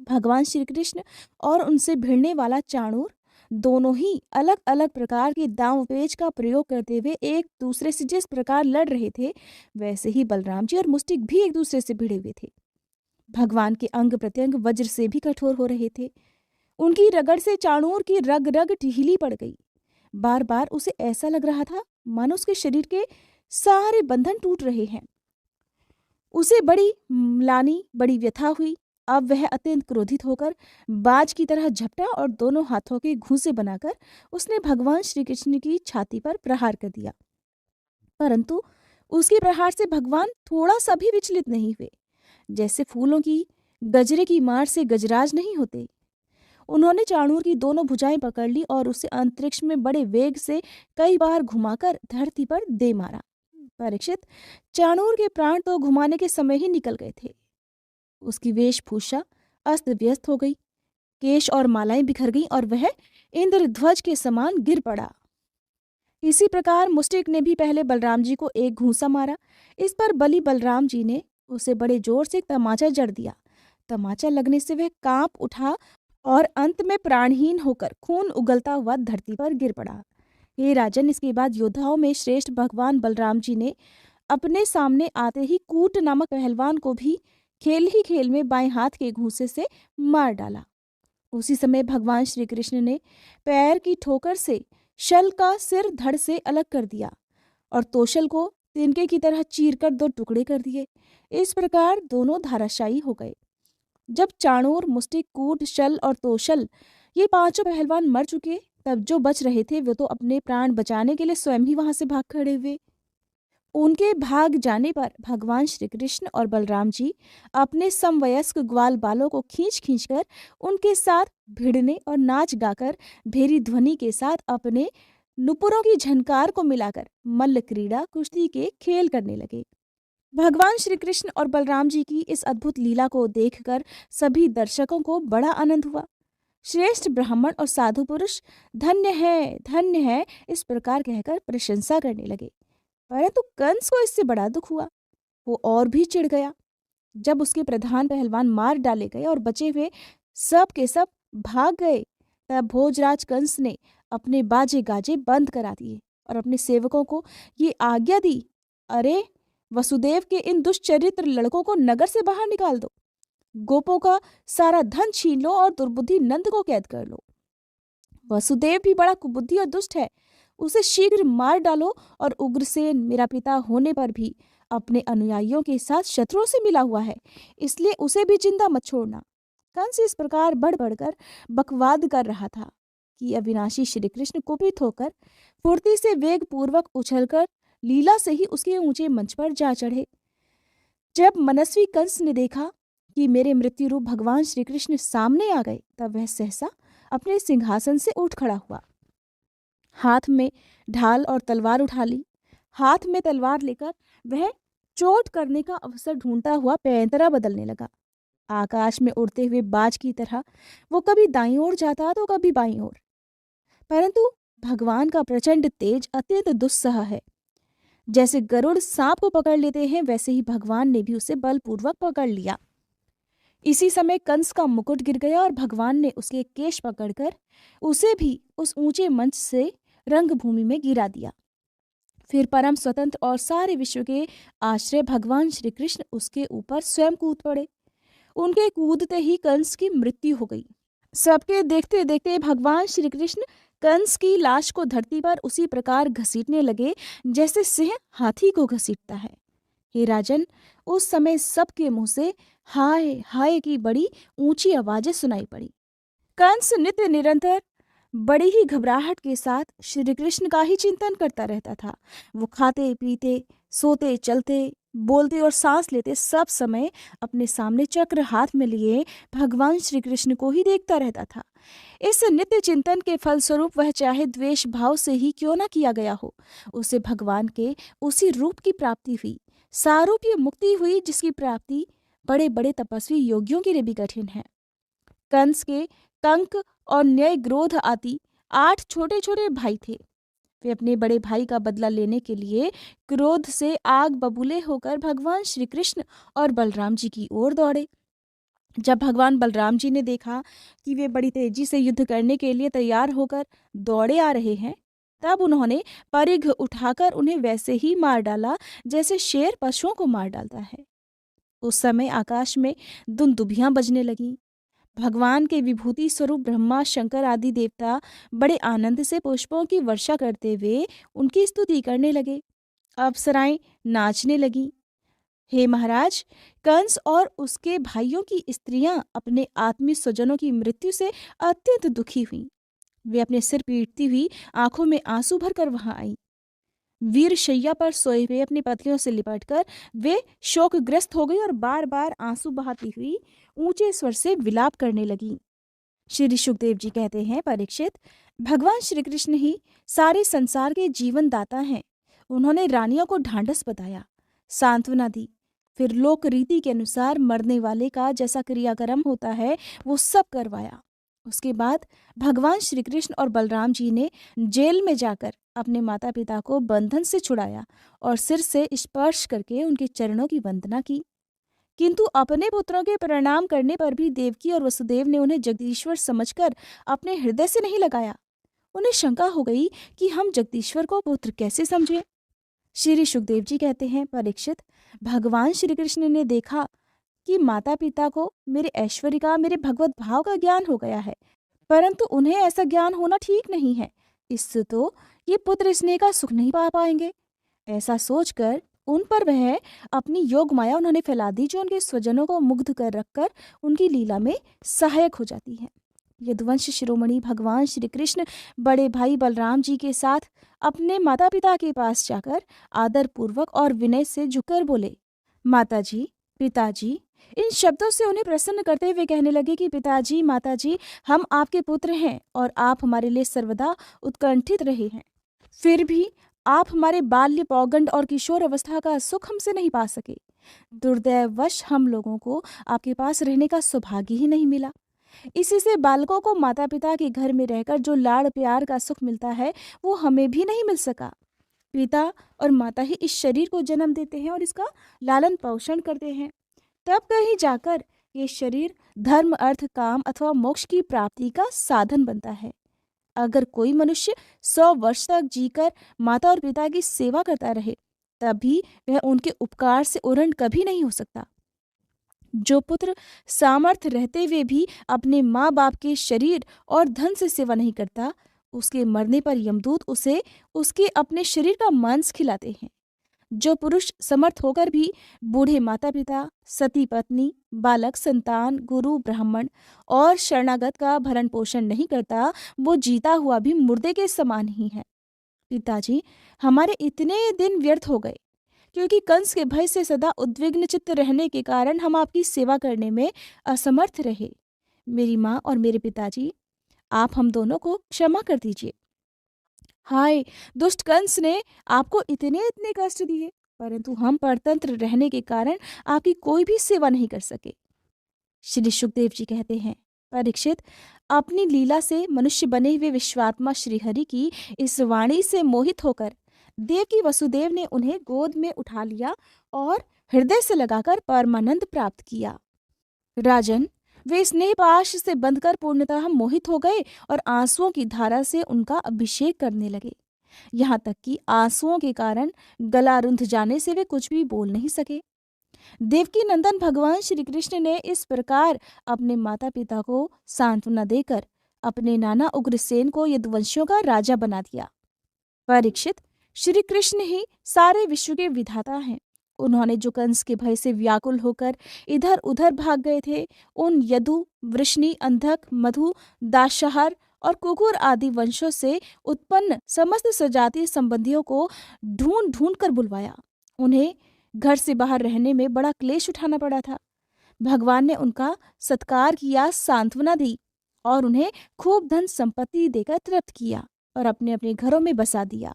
भगवान श्री कृष्ण और उनसे भिड़ने वाला चाणूर दोनों ही अलग अलग प्रकार के दांव पेच का प्रयोग करते हुए एक दूसरे से जिस प्रकार लड़ रहे थे, वैसे ही बलराम जी और मुष्टिक भी एक दूसरे से भिड़े हुए थे। भगवान के अंग प्रत्यंग वज्र से भी कठोर हो रहे थे। उनकी रगड़ से चाणूर की रग रग ढीली पड़ गई। बार बार उसे ऐसा लग रहा था मानो उसके शरीर के सारे बंधन टूट रहे हैं। उसे बड़ी म्लानी, बड़ी व्यथा हुई। अब वह अत्यंत क्रोधित होकर बाज की तरह झपटा और दोनों हाथों के घूंसे बनाकर उसने भगवान श्री कृष्ण की छाती पर प्रहार कर दिया। परंतु उसके प्रहार से भगवान थोड़ा सा भी विचलित नहीं हुए। जैसे फूलों की गजरे की मार से गजराज नहीं होते। उन्होंने चाणूर की दोनों भुजाएं पकड़ ली और उसे अंतरिक्ष में बड़े वेग से कई बार घुमाकर धरती पर दे मारा। परीक्षित, चाणूर के प्राण तो घुमाने के समय ही निकल गए थे। उसकी वेशभूषा अस्त व्यस्त हो गई, केश और मालाएं बिखर गईं और वह इंद्रध्वज के समान गिर पड़ा। इसी प्रकार मुष्टिक ने भी पहले बलराम जी को एक घूंसा मारा। इस पर बलि बलराम जी ने उसे बड़े जोर से तमाचा जड़ दिया। तमाचा लगने से वह कांप उठा और अंत में प्राणहीन होकर खून उगलता हुआ धरती पर गिर पड़ा। हे राजन, इसके बाद योद्धाओं में श्रेष्ठ भगवान बलराम जी ने अपने सामने आते ही कूट नामक पहलवान को भी खेल ही खेल में बाएं हाथ के घूंसे से मार डाला। उसी समय भगवान श्री कृष्ण ने पैर की ठोकर से शल का सिर धड़ से अलग कर दिया और तोशल को तिनके की तरह चीरकर 2 टुकड़े कर दिए। इस प्रकार दोनों धाराशायी हो गए। जब चाणूर, मुष्टिक, कूट, शल और तोशल ये 5 पहलवान मर चुके, तब जो बच रहे थे वो तो अपने प्राण बचाने के लिए स्वयं ही वहां से भाग खड़े हुए। उनके भाग जाने पर भगवान श्री कृष्ण और बलराम जी अपने समवयस्क ग्वाल बालों को खींच खींच कर उनके साथ भिड़ने और नाच गाकर भेरी ध्वनि के साथ अपने नुपुरों की झनकार को मिलाकर मल्ल क्रीड़ा, कुश्ती के खेल करने लगे। भगवान श्री कृष्ण और बलराम जी की इस अद्भुत लीला को देखकर सभी दर्शकों को बड़ा आनंद हुआ। श्रेष्ठ ब्राह्मण और साधु पुरुष धन्य है इस प्रकार कहकर प्रशंसा करने लगे। परंतु कंस को इससे बड़ा दुख हुआ। वो और भी चिढ़ गया। जब उसके प्रधान पहलवान मार डाले गए और बचे हुए सब के सब भाग गए, तब भोजराज कंस ने अपने बाजे गाजे बंद करा दिए और अपने सेवकों को ये आज्ञा दी, अरे वसुदेव के इन दुष्चरित्र लड़कों को नगर से बाहर निकाल दो, गोपों का सारा धन छीन लो और दुर्बुद्धि नंद को कैद कर लो। वसुदेव भी बड़ा कुबुद्धि और दुष्ट है, उसे शीघ्र मार डालो और उग्रसेन मेरा पिता होने पर भी अपने अनुयायियों के साथ शत्रुओं से मिला हुआ है, इसलिए उसे भी जिंदा मत छोड़ना। कंस इस प्रकार बढ़ बढ़कर बकवाद कर रहा था कि अविनाशी श्री कृष्ण कुपित होकर फुर्ती से वेग पूर्वक उछलकर लीला से ही उसके ऊंचे मंच पर जा चढ़े। जब मनस्वी कंस ने देखा कि मेरे मृत्यु रूप भगवान श्री कृष्ण सामने आ गए, तब वह सहसा अपने सिंहासन से उठ खड़ा हुआ। हाथ में ढाल और तलवार उठा ली। हाथ में तलवार लेकर वह चोट करने का अवसर ढूंढता हुआ पैंतरा बदलने लगा। आकाश में उड़ते हुए बाज की तरह वो कभी दाईं ओर जाता तो कभी बाईं ओर। परंतु भगवान का प्रचंड तेज अत्यंत दुस्सह है। जैसे गरुड़ सांप को पकड़ लेते हैं, वैसे ही भगवान ने भी उसे बलपूर्वक पकड़ लिया। इसी समय कंस का मुकुट गिर गया और भगवान ने उसके केश पकड़कर उसे भी उस ऊंचे मंच से रंगभूमि में गिरा दिया। फिर परम स्वतंत्र और सारे विश्व के आश्रय भगवान श्री कृष्ण उसके ऊपर स्वयं कूद पड़े। उनके कूदते ही कंस की मृत्यु हो गई। सबके देखते देखते भगवान श्री कृष्ण कंस की लाश को धरती पर उसी प्रकार घसीटने लगे जैसे सिंह हाथी को घसीटता है। हे राजन, उस समय सबके मुंह से हाय हाय की बड़ी ऊंची आवाजें सुनाई पड़ी। कंस नित्य निरंतर बड़ी ही घबराहट के साथ श्री कृष्ण का ही चिंतन करता रहता था। वो खाते पीते, सोते, चलते, बोलते और सांस लेते सब समय अपने सामने चक्र हाथ में लिए भगवान श्री कृष्ण को ही देखता रहता था। इस नित्य चिंतन के फलस्वरूप वह चाहे द्वेष भाव से ही क्यों न किया गया हो, उसे भगवान के उसी रूप की प्राप्ति हुई। सारूप्य मुक्ति हुई, जिसकी प्राप्ति बड़े बड़े तपस्वी योगियों के लिए भी कठिन है। कंस के कंक और न्याय ग्रोध आदि 8 छोटे छोटे भाई थे। वे अपने बड़े भाई का बदला लेने के लिए क्रोध से आग बबूले होकर भगवान श्री कृष्ण और बलराम जी की ओर दौड़े। जब भगवान बलराम जी ने देखा कि वे बड़ी तेजी से युद्ध करने के लिए तैयार होकर दौड़े आ रहे हैं, तब उन्होंने परिघ उठाकर उन्हें वैसे ही मार डाला जैसे शेर पशुओं को मार डालता है। उस समय आकाश में दुंदुभियां बजने लगीं। भगवान के विभूति स्वरूप ब्रह्मा, शंकर आदि देवता बड़े आनंद से पुष्पों की वर्षा करते हुए उनकी स्तुति करने लगे। अप्सराएं नाचने लगीं। हे महाराज, कंस और उसके भाइयों की स्त्रियां अपने आत्मीय स्वजनों की मृत्यु से अत्यंत दुखी हुईं। वे अपने सिर पीटती हुई आंखों में आंसू भरकर वहां आईं। वीर शैया पर सोए हुए अपनी पत्नियों से लिपटकर वे शोकग्रस्त हो गई और बार बार आंसू बहाती हुई ऊंचे स्वर से विलाप करने लगी। श्री सुखदेव जी कहते हैं, परीक्षित, भगवान श्री कृष्ण ही सारे संसार के जीवन दाता हैं। उन्होंने रानियों को ढांढस बताया, सांत्वना दी, फिर लोक रीति के अनुसार मरने वाले का जैसा क्रियाक्रम होता है वो सब करवाया। उसके बाद भगवान श्री कृष्ण और बलराम जी ने जेल में जाकर अपने माता पिता को बंधन से छुड़ाया और सिर से स्पर्श करके उनके चरणों की वंदना की। किंतु अपने पुत्रों के प्रणाम करने पर भी देवकी और वसुदेव ने उन्हें जगदीश्वर समझकर अपने हृदय से नहीं लगाया। उन्हें शंका हो गई कि हम जगदीश्वर को पुत्र कैसे समझे। श्री सुखदेव जी कहते हैं, परीक्षित, भगवान श्री कृष्ण ने देखा कि माता पिता को मेरे ऐश्वर्य का, मेरे भगवत भाव का ज्ञान हो गया है, परंतु उन्हें ऐसा ज्ञान होना ठीक नहीं है। इससे तो ये पुत्र स्नेह का सुख नहीं पा पाएंगे। ऐसा सोचकर उन पर वह अपनी योग माया उन्होंने फैला दी, जो उनके स्वजनों को मुग्ध कर रखकर उनकी लीला में सहायक हो जाती है। यदुवंश शिरोमणि भगवान श्री कृष्ण बड़े भाई बलराम जी के साथ अपने माता पिता के पास जाकर आदर पूर्वक और विनय से झुककर बोले, माताजी, पिताजी। इन शब्दों से उन्हें प्रसन्न करते हुए कहने लगे कि पिताजी, माताजी, हम आपके पुत्र हैं और आप हमारे लिए सर्वदा उत्कंठित रहे हैं। फिर भी आप हमारे बाल्य, पौगंड और किशोर अवस्था का सुख हमसे नहीं पा सके। दुर्दैववश हम लोगों को आपके पास रहने का सौभाग्य ही नहीं मिला। इसी से बालकों को माता पिता के घर में रहकर जो लाड़ प्यार का सुख मिलता है, वो हमें भी नहीं मिल सका। पिता और माता ही इस शरीर को जन्म देते हैं और इसका लालन पोषण करते हैं। तब कहीं जाकर ये शरीर धर्म, अर्थ, काम अथवा मोक्ष की प्राप्ति का साधन बनता है। अगर कोई मनुष्य 100 वर्ष तक जीकर माता और पिता की सेवा करता रहे, तब भी वह उनके उपकार से उऋण कभी नहीं हो सकता। जो पुत्र सामर्थ्य रहते हुए भी अपने माँ बाप के शरीर और धन से सेवा नहीं करता, उसके मरने पर यमदूत उसे उसके अपने शरीर का मांस खिलाते हैं। जो पुरुष समर्थ होकर भी बूढ़े माता पिता, सती पत्नी, बालक, संतान, गुरु, ब्राह्मण और शरणागत का भरण पोषण नहीं करता, वो जीता हुआ भी मुर्दे के समान ही है। पिताजी, हमारे इतने दिन व्यर्थ हो गए, क्योंकि कंस के भय से सदा उद्विग्न चित्त रहने के कारण हम आपकी सेवा करने में असमर्थ रहे। मेरी माँ और मेरे पिताजी, आप हम दोनों को क्षमा कर दीजिए। हाय, दुष्ट कंस ने आपको इतने इतने कष्ट दिए, परंतु हम परतंत्र रहने के कारण आपकी कोई भी सेवा नहीं कर सके। श्री सुखदेव जी कहते हैं, परीक्षित, अपनी लीला से मनुष्य बने हुए विश्वात्मा श्रीहरि की इस वाणी से मोहित होकर देवकी वसुदेव ने उन्हें गोद में उठा लिया और हृदय से लगाकर परमानंद प्राप्त किया। राजन, वे स्नेह पाश से बंधकर पूर्णतः मोहित हो गए और आंसुओं की धारा से उनका अभिषेक करने लगे। यहाँ तक कि आंसुओं के कारण गला रुंध जाने से वे कुछ भी बोल नहीं सके। देवकी नंदन भगवान श्री कृष्ण ने इस प्रकार अपने माता पिता को सांत्वना देकर अपने नाना उग्रसेन को यदुवंशियों का राजा बना दिया। परीक्षित, श्री कृष्ण ही सारे विश्व के विधाता हैं। उन्होंने जो कंस के भय से व्याकुल होकर इधर उधर भाग गए थे, उन यदु, वृष्णि, अंधक, मधु, दाशहर और कुकुर आदि वंशों से उत्पन्न समस्त सजातीय संबंधियों को ढूंढ ढूंढ कर बुलवाया। उन्हें घर से बाहर रहने में बड़ा क्लेश उठाना पड़ा था। भगवान ने उनका सत्कार किया, सांत्वना दी और उन्हें खूब धन संपत्ति देकर तृप्त किया और अपने अपने घरों में बसा दिया।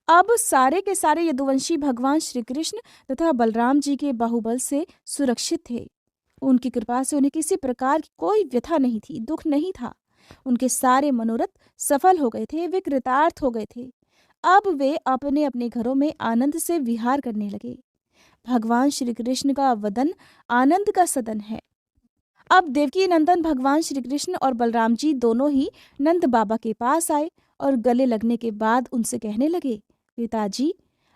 अब सारे के सारे यदुवंशी भगवान श्री कृष्ण तथा बलराम जी के बाहुबल से सुरक्षित थे। उनकी कृपा से उन्हें किसी प्रकार की कोई व्यथा नहीं थी, दुख नहीं था। उनके सारे मनोरथ सफल हो गए थे, वे कृतार्थ हो गए थे। अब वे अपने अपने घरों में आनंद से विहार करने लगे। भगवान श्री कृष्ण का वदन आनंद का सदन है। अब देवकी नंदन भगवान श्री कृष्ण और बलराम जी दोनों ही नंद बाबा के पास आए और गले लगने के बाद उनसे कहने लगे, पिताजी,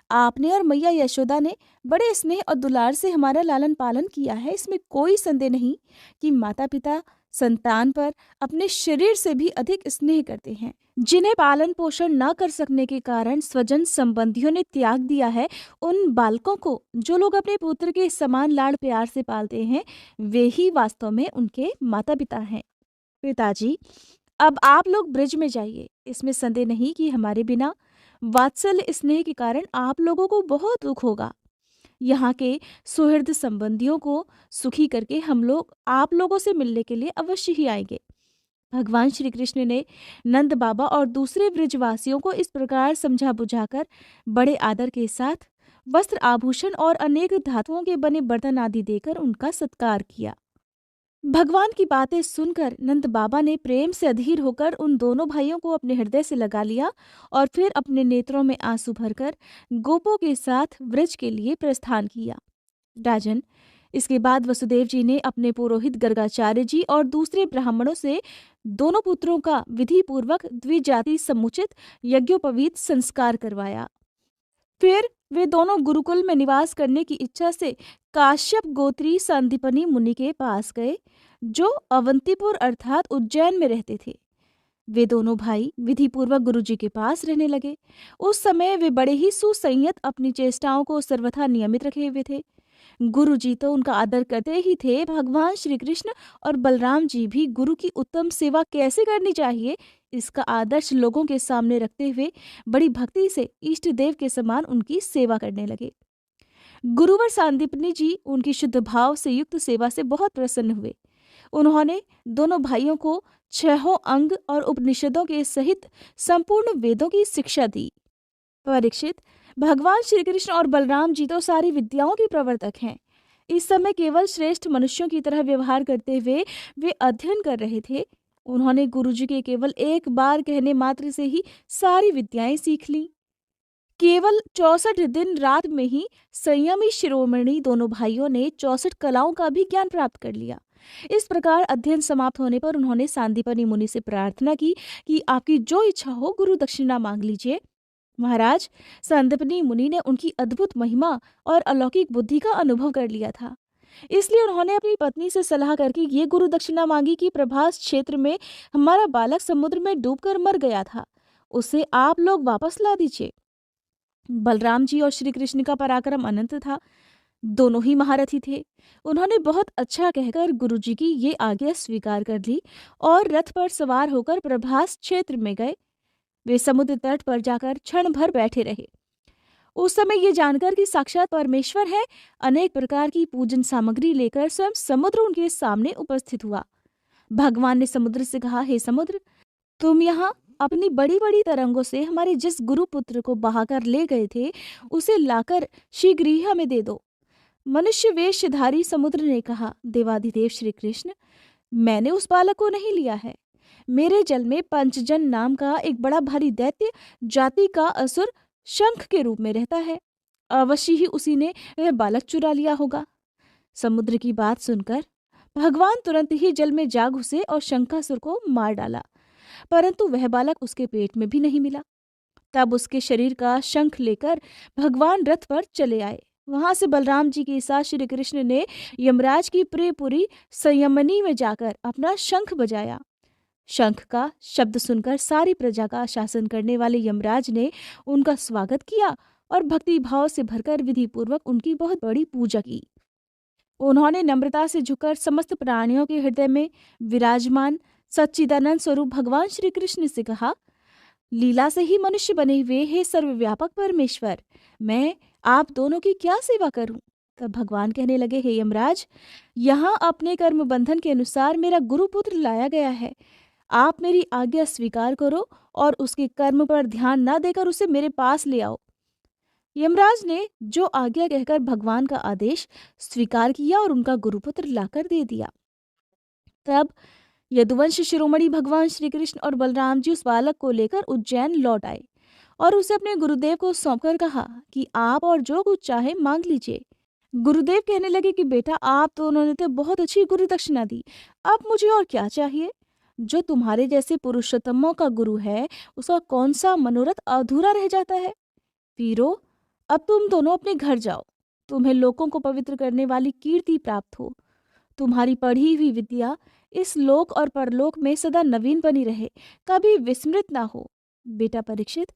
आपने और मैया यशोदा ने बड़े स्नेह और दुलार से हमारा लालन पालन किया है। इसमें कोई संदेह नहीं कि माता पिता संतान पर अपने शरीर से भी अधिक स्नेह करते हैं। जिन्हें पालन पोषण न कर सकने के कारण स्वजन संबंधियों ने त्याग दिया है, उन बालकों को जो लोग अपने पुत्र के समान लाड़ प्यार से पालते हैं, वे ही वास्तव में उनके माता पिता हैं। पिताजी, अब आप लोग ब्रिज में जाइए। इसमें संदेह नहीं कि हमारे बिना वात्सल्य स्नेह के कारण आप लोगों को बहुत दुख होगा। यहाँ के सुहृद संबंधियों को सुखी करके हम लोग आप लोगों से मिलने के लिए अवश्य ही आएंगे। भगवान श्री कृष्ण ने नंद बाबा और दूसरे ब्रजवासियों को इस प्रकार समझा बुझाकर बड़े आदर के साथ वस्त्र, आभूषण और अनेक धातुओं के बने बर्तन आदि देकर उनका सत्कार किया। भगवान की बातें सुनकर नंद बाबा ने प्रेम से अधीर होकर उन दोनों भाइयों को अपने हृदय से लगा लिया और फिर अपने नेत्रों में आंसू भरकर गोपों के साथ व्रज के लिए प्रस्थान किया। राजन, इसके बाद वसुदेव जी ने अपने पुरोहित गर्गाचार्य जी और दूसरे ब्राह्मणों से दोनों पुत्रों का विधि पूर्वक द्विजाति समुचित यज्ञोपवीत संस्कार करवाया। फिर वे दोनों गुरुकुल में निवास करने की इच्छा से काश्यप गोत्री संदीपनी मुनि के पास गए, जो अवंतीपुर अर्थात उज्जैन में रहते थे। वे दोनों भाई विधि पूर्वक गुरु जी के पास रहने लगे। उस समय वे बड़े ही सुसंयत, अपनी चेष्टाओं को सर्वथा नियमित रखे हुए थे। गुरु जी तो उनका आदर करते ही थे, भगवान श्री कृष्ण और बलराम जी भी गुरु की उत्तम सेवा कैसे करनी चाहिए, इसका आदर्श लोगों के सामने रखते हुए बड़ी भक्ति से इष्ट देव के समान उनकी सेवा करने लगे। गुरुवर सांदीपनी जी उनकी शुद्ध भाव से युक्त सेवा से बहुत प्रसन्न हुए। उन्होंने दोनों भाइयों को 6 अंग और उपनिषदों के सहित संपूर्ण वेदों की शिक्षा दी। परीक्षित, भगवान श्री कृष्ण और बलराम जी तो सारी विद्याओं के प्रवर्तक हैं। इस समय केवल श्रेष्ठ मनुष्यों की तरह व्यवहार करते हुए वे अध्ययन कर रहे थे। उन्होंने गुरुजी के केवल एक बार कहने मात्र से ही सारी विद्याएं सीख ली। केवल 64 दिन रात में ही संयमी शिरोमणि दोनों भाइयों ने 64 कलाओं का भी ज्ञान प्राप्त कर लिया। इस प्रकार अध्ययन समाप्त होने पर उन्होंने सांदीपनी मुनि से प्रार्थना की कि आपकी जो इच्छा हो गुरु दक्षिणा मांग लीजिए। महाराज, सांदीपनी मुनि ने उनकी अद्भुत महिमा और अलौकिक बुद्धि का अनुभव कर लिया था, इसलिए उन्होंने अपनी पत्नी से सलाह करके ये गुरु दक्षिणा मांगी कि प्रभास क्षेत्र में हमारा बालक समुद्र में डूबकर मर गया था, उसे आप लोग वापस ला दीजिए। बलराम जी और श्री कृष्ण का पराक्रम अनंत था, दोनों ही महारथी थे। उन्होंने बहुत अच्छा कहकर गुरु जी की ये आज्ञा स्वीकार कर ली और रथ पर सवार होकर प्रभास क्षेत्र में गए। वे समुद्र तट पर जाकर क्षण भर बैठे रहे। उस समय ये जानकर कि साक्षात परमेश्वर है, अनेक प्रकार की पूजन सामग्री लेकर स्वयं समुद्र उनके सामने उपस्थित हुआ। भगवान ने समुद्र से कहा, हे समुद्र, तुम यहाँ अपनी बड़ी बड़ी तरंगों से हमारे जिस गुरुपुत्र को बहाकर ले गए थे, उसे लाकर शीघ्र ही हमें दे दो। मनुष्य वेशधारी समुद्र ने कहा, देवाधिदेव श्री कृष्ण, मैंने उस बालक को नहीं लिया है। मेरे जल में पंचजन नाम का एक बड़ा भारी दैत्य जाति का असुर शंख के रूप में रहता है। अवश्य ही उसी ने वह बालक चुरा लिया होगा। समुद्र की बात सुनकर भगवान तुरंत ही जल में जा घुसे और शंखासुर को मार डाला, परंतु वह बालक उसके पेट में भी नहीं मिला। तब उसके शरीर का शंख लेकर भगवान रथ पर चले आए। वहां से बलराम जी के साथ श्री कृष्ण ने यमराज की प्रियपुरी संयमनी में जाकर अपना शंख बजाया। शंख का शब्द सुनकर सारी प्रजा का शासन करने वाले यमराज ने उनका स्वागत किया और भक्ति भाव से भरकर विधि पूर्वक उनकी बहुत बड़ी पूजा की। उन्होंने नम्रता से झुककर समस्त प्राणियों के हृदय में विराजमान सच्चिदानंद स्वरूप भगवान श्री कृष्ण से कहा, लीला से ही मनुष्य बने हुए हे सर्वव्यापक परमेश्वर, मैं आप दोनों की क्या सेवा करूं? तब भगवान कहने लगे, हे यमराज, यहाँ अपने कर्म बंधन के अनुसार मेरा गुरुपुत्र लाया गया है। आप मेरी आज्ञा स्वीकार करो और उसके कर्म पर ध्यान न देकर उसे मेरे पास ले आओ। यमराज ने जो आज्ञा कहकर भगवान का आदेश स्वीकार किया और उनका गुरुपुत्र लाकर दे दिया। तब यदुवंश शिरोमणि भगवान श्री कृष्ण और बलराम जी उस बालक को लेकर उज्जैन लौट आए और उसे अपने गुरुदेव को सौंपकर कहा कि आप और जो कुछ चाहे मांग लीजिए। गुरुदेव कहने लगे कि बेटा, आप दोनों ने तो बहुत अच्छी गुरु दक्षिणा दी, अब मुझे और क्या चाहिए? जो तुम्हारे जैसे पुरुषोत्तमों का गुरु है, उसका कौन सा मनोरथ अधूरा रह जाता है? वीरो, अब तुम दोनों अपने घर जाओ। तुम्हें लोगों को पवित्र करने वाली कीर्ति प्राप्त हो। तुम्हारी पढ़ी हुई विद्या इस लोक और परलोक में सदा नवीन बनी रहे, कभी विस्मृत ना हो। बेटा परीक्षित,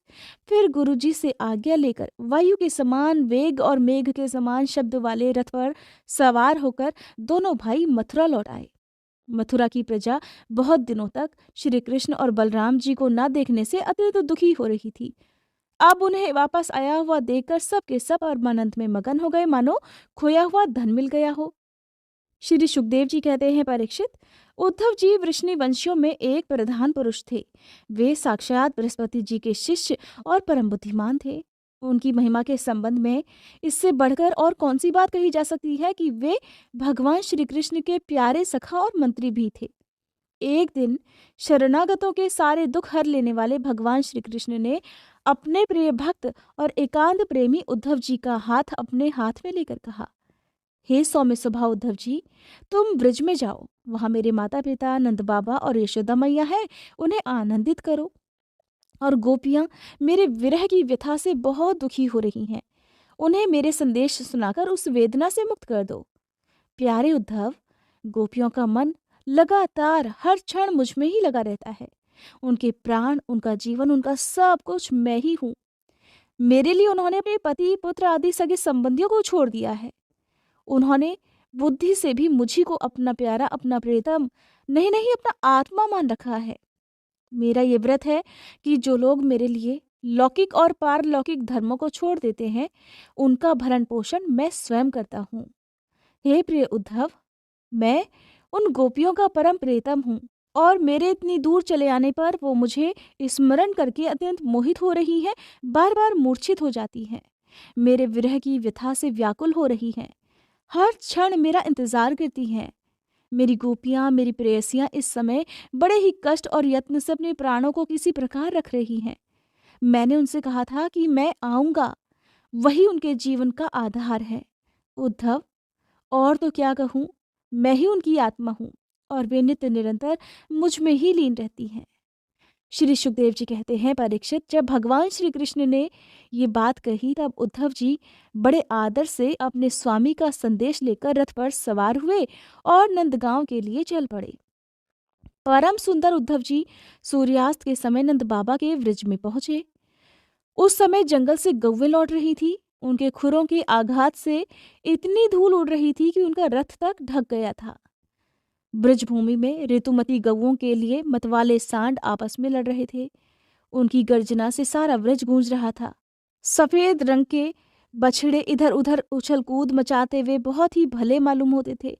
फिर गुरुजी से आज्ञा लेकर वायु के समान वेग और मेघ के समान शब्द वाले रथ पर सवार होकर दोनों भाई मथुरा लौट आए। मथुरा की प्रजा बहुत दिनों तक श्री कृष्ण और बलराम जी को न देखने से अत्यंत दुखी हो रही थी। अब उन्हें वापस आया हुआ देखकर सब के सब परमानंद में मगन हो गए, मानो खोया हुआ धन मिल गया हो। श्री सुखदेव जी कहते हैं, परीक्षित, उद्धव जी वृष्णि वंशियों में एक प्रधान पुरुष थे। वे साक्षात बृहस्पति जी के शिष्य और परम बुद्धिमान थे। उनकी महिमा के संबंध में इससे बढ़कर और कौन सी बात कही जा सकती है कि वे भगवान श्री कृष्ण के प्यारे सखा और मंत्री भी थे। एक दिन शरणागतों के सारे दुख हर लेने वाले भगवान श्री कृष्ण ने अपने प्रिय भक्त और एकांत प्रेमी उद्धव जी का हाथ अपने हाथ में लेकर कहा, हे सौम्य स्वभाव उद्धव जी, तुम ब्रज में जाओ। वहां मेरे माता पिता नंद बाबा और यशोदा मैया है, उन्हें आनंदित करो। और गोपियां मेरे विरह की व्यथा से बहुत दुखी हो रही हैं। उन्हें मेरे संदेश सुनाकर उस वेदना से मुक्त कर दो। प्यारे उद्धव, गोपियों का मन लगातार हर क्षण मुझ में ही लगा रहता है। उनके प्राण, उनका जीवन, उनका सब कुछ मैं ही हूँ। मेरे लिए उन्होंने अपने पति, पुत्र आदि सगे संबंधियों को छोड़ दिया है। उन्होंने बुद्धि से भी मुझी को अपना प्यारा, अपना प्रियतम, नहीं नहीं अपना आत्मा मान रखा है। मेरा ये व्रत है कि जो लोग मेरे लिए लौकिक और पारलौकिक धर्मों को छोड़ देते हैं, उनका भरण पोषण मैं स्वयं करता हूँ। हे प्रिय उद्धव, मैं उन गोपियों का परम प्रियतम हूँ और मेरे इतनी दूर चले आने पर वो मुझे स्मरण करके अत्यंत मोहित हो रही हैं, बार बार मूर्छित हो जाती हैं, मेरे विरह की व्यथा से व्याकुल हो रही हैं, हर क्षण मेरा इंतजार करती हैं। मेरी गोपियाँ, मेरी प्रेयसियाँ इस समय बड़े ही कष्ट और यत्न से अपने प्राणों को किसी प्रकार रख रही हैं। मैंने उनसे कहा था कि मैं आऊँगा, वही उनके जीवन का आधार है। उद्धव, और तो क्या कहूँ, मैं ही उनकी आत्मा हूँ और वे नित्य निरंतर मुझ में ही लीन रहती हैं। श्री सुखदेव जी कहते हैं, परीक्षित, जब भगवान श्री कृष्ण ने ये बात कही तब उद्धव जी बड़े आदर से अपने स्वामी का संदेश लेकर रथ पर सवार हुए और नंदगांव के लिए चल पड़े। परम सुंदर उद्धव जी सूर्यास्त के समय नंद बाबा के व्रज में पहुंचे। उस समय जंगल से गौवें लौट रही थी। उनके खुरों के आघात से इतनी धूल उड़ रही थी कि उनका रथ तक ढक गया था। ब्रजभूमि में ऋतुमती गौओं के लिए मतवाले सांड आपस में लड़ रहे थे। उनकी गर्जना से सारा व्रज गूंज रहा था। सफेद रंग के बछड़े इधर उधर उछल कूद मचाते हुए बहुत ही भले मालूम होते थे।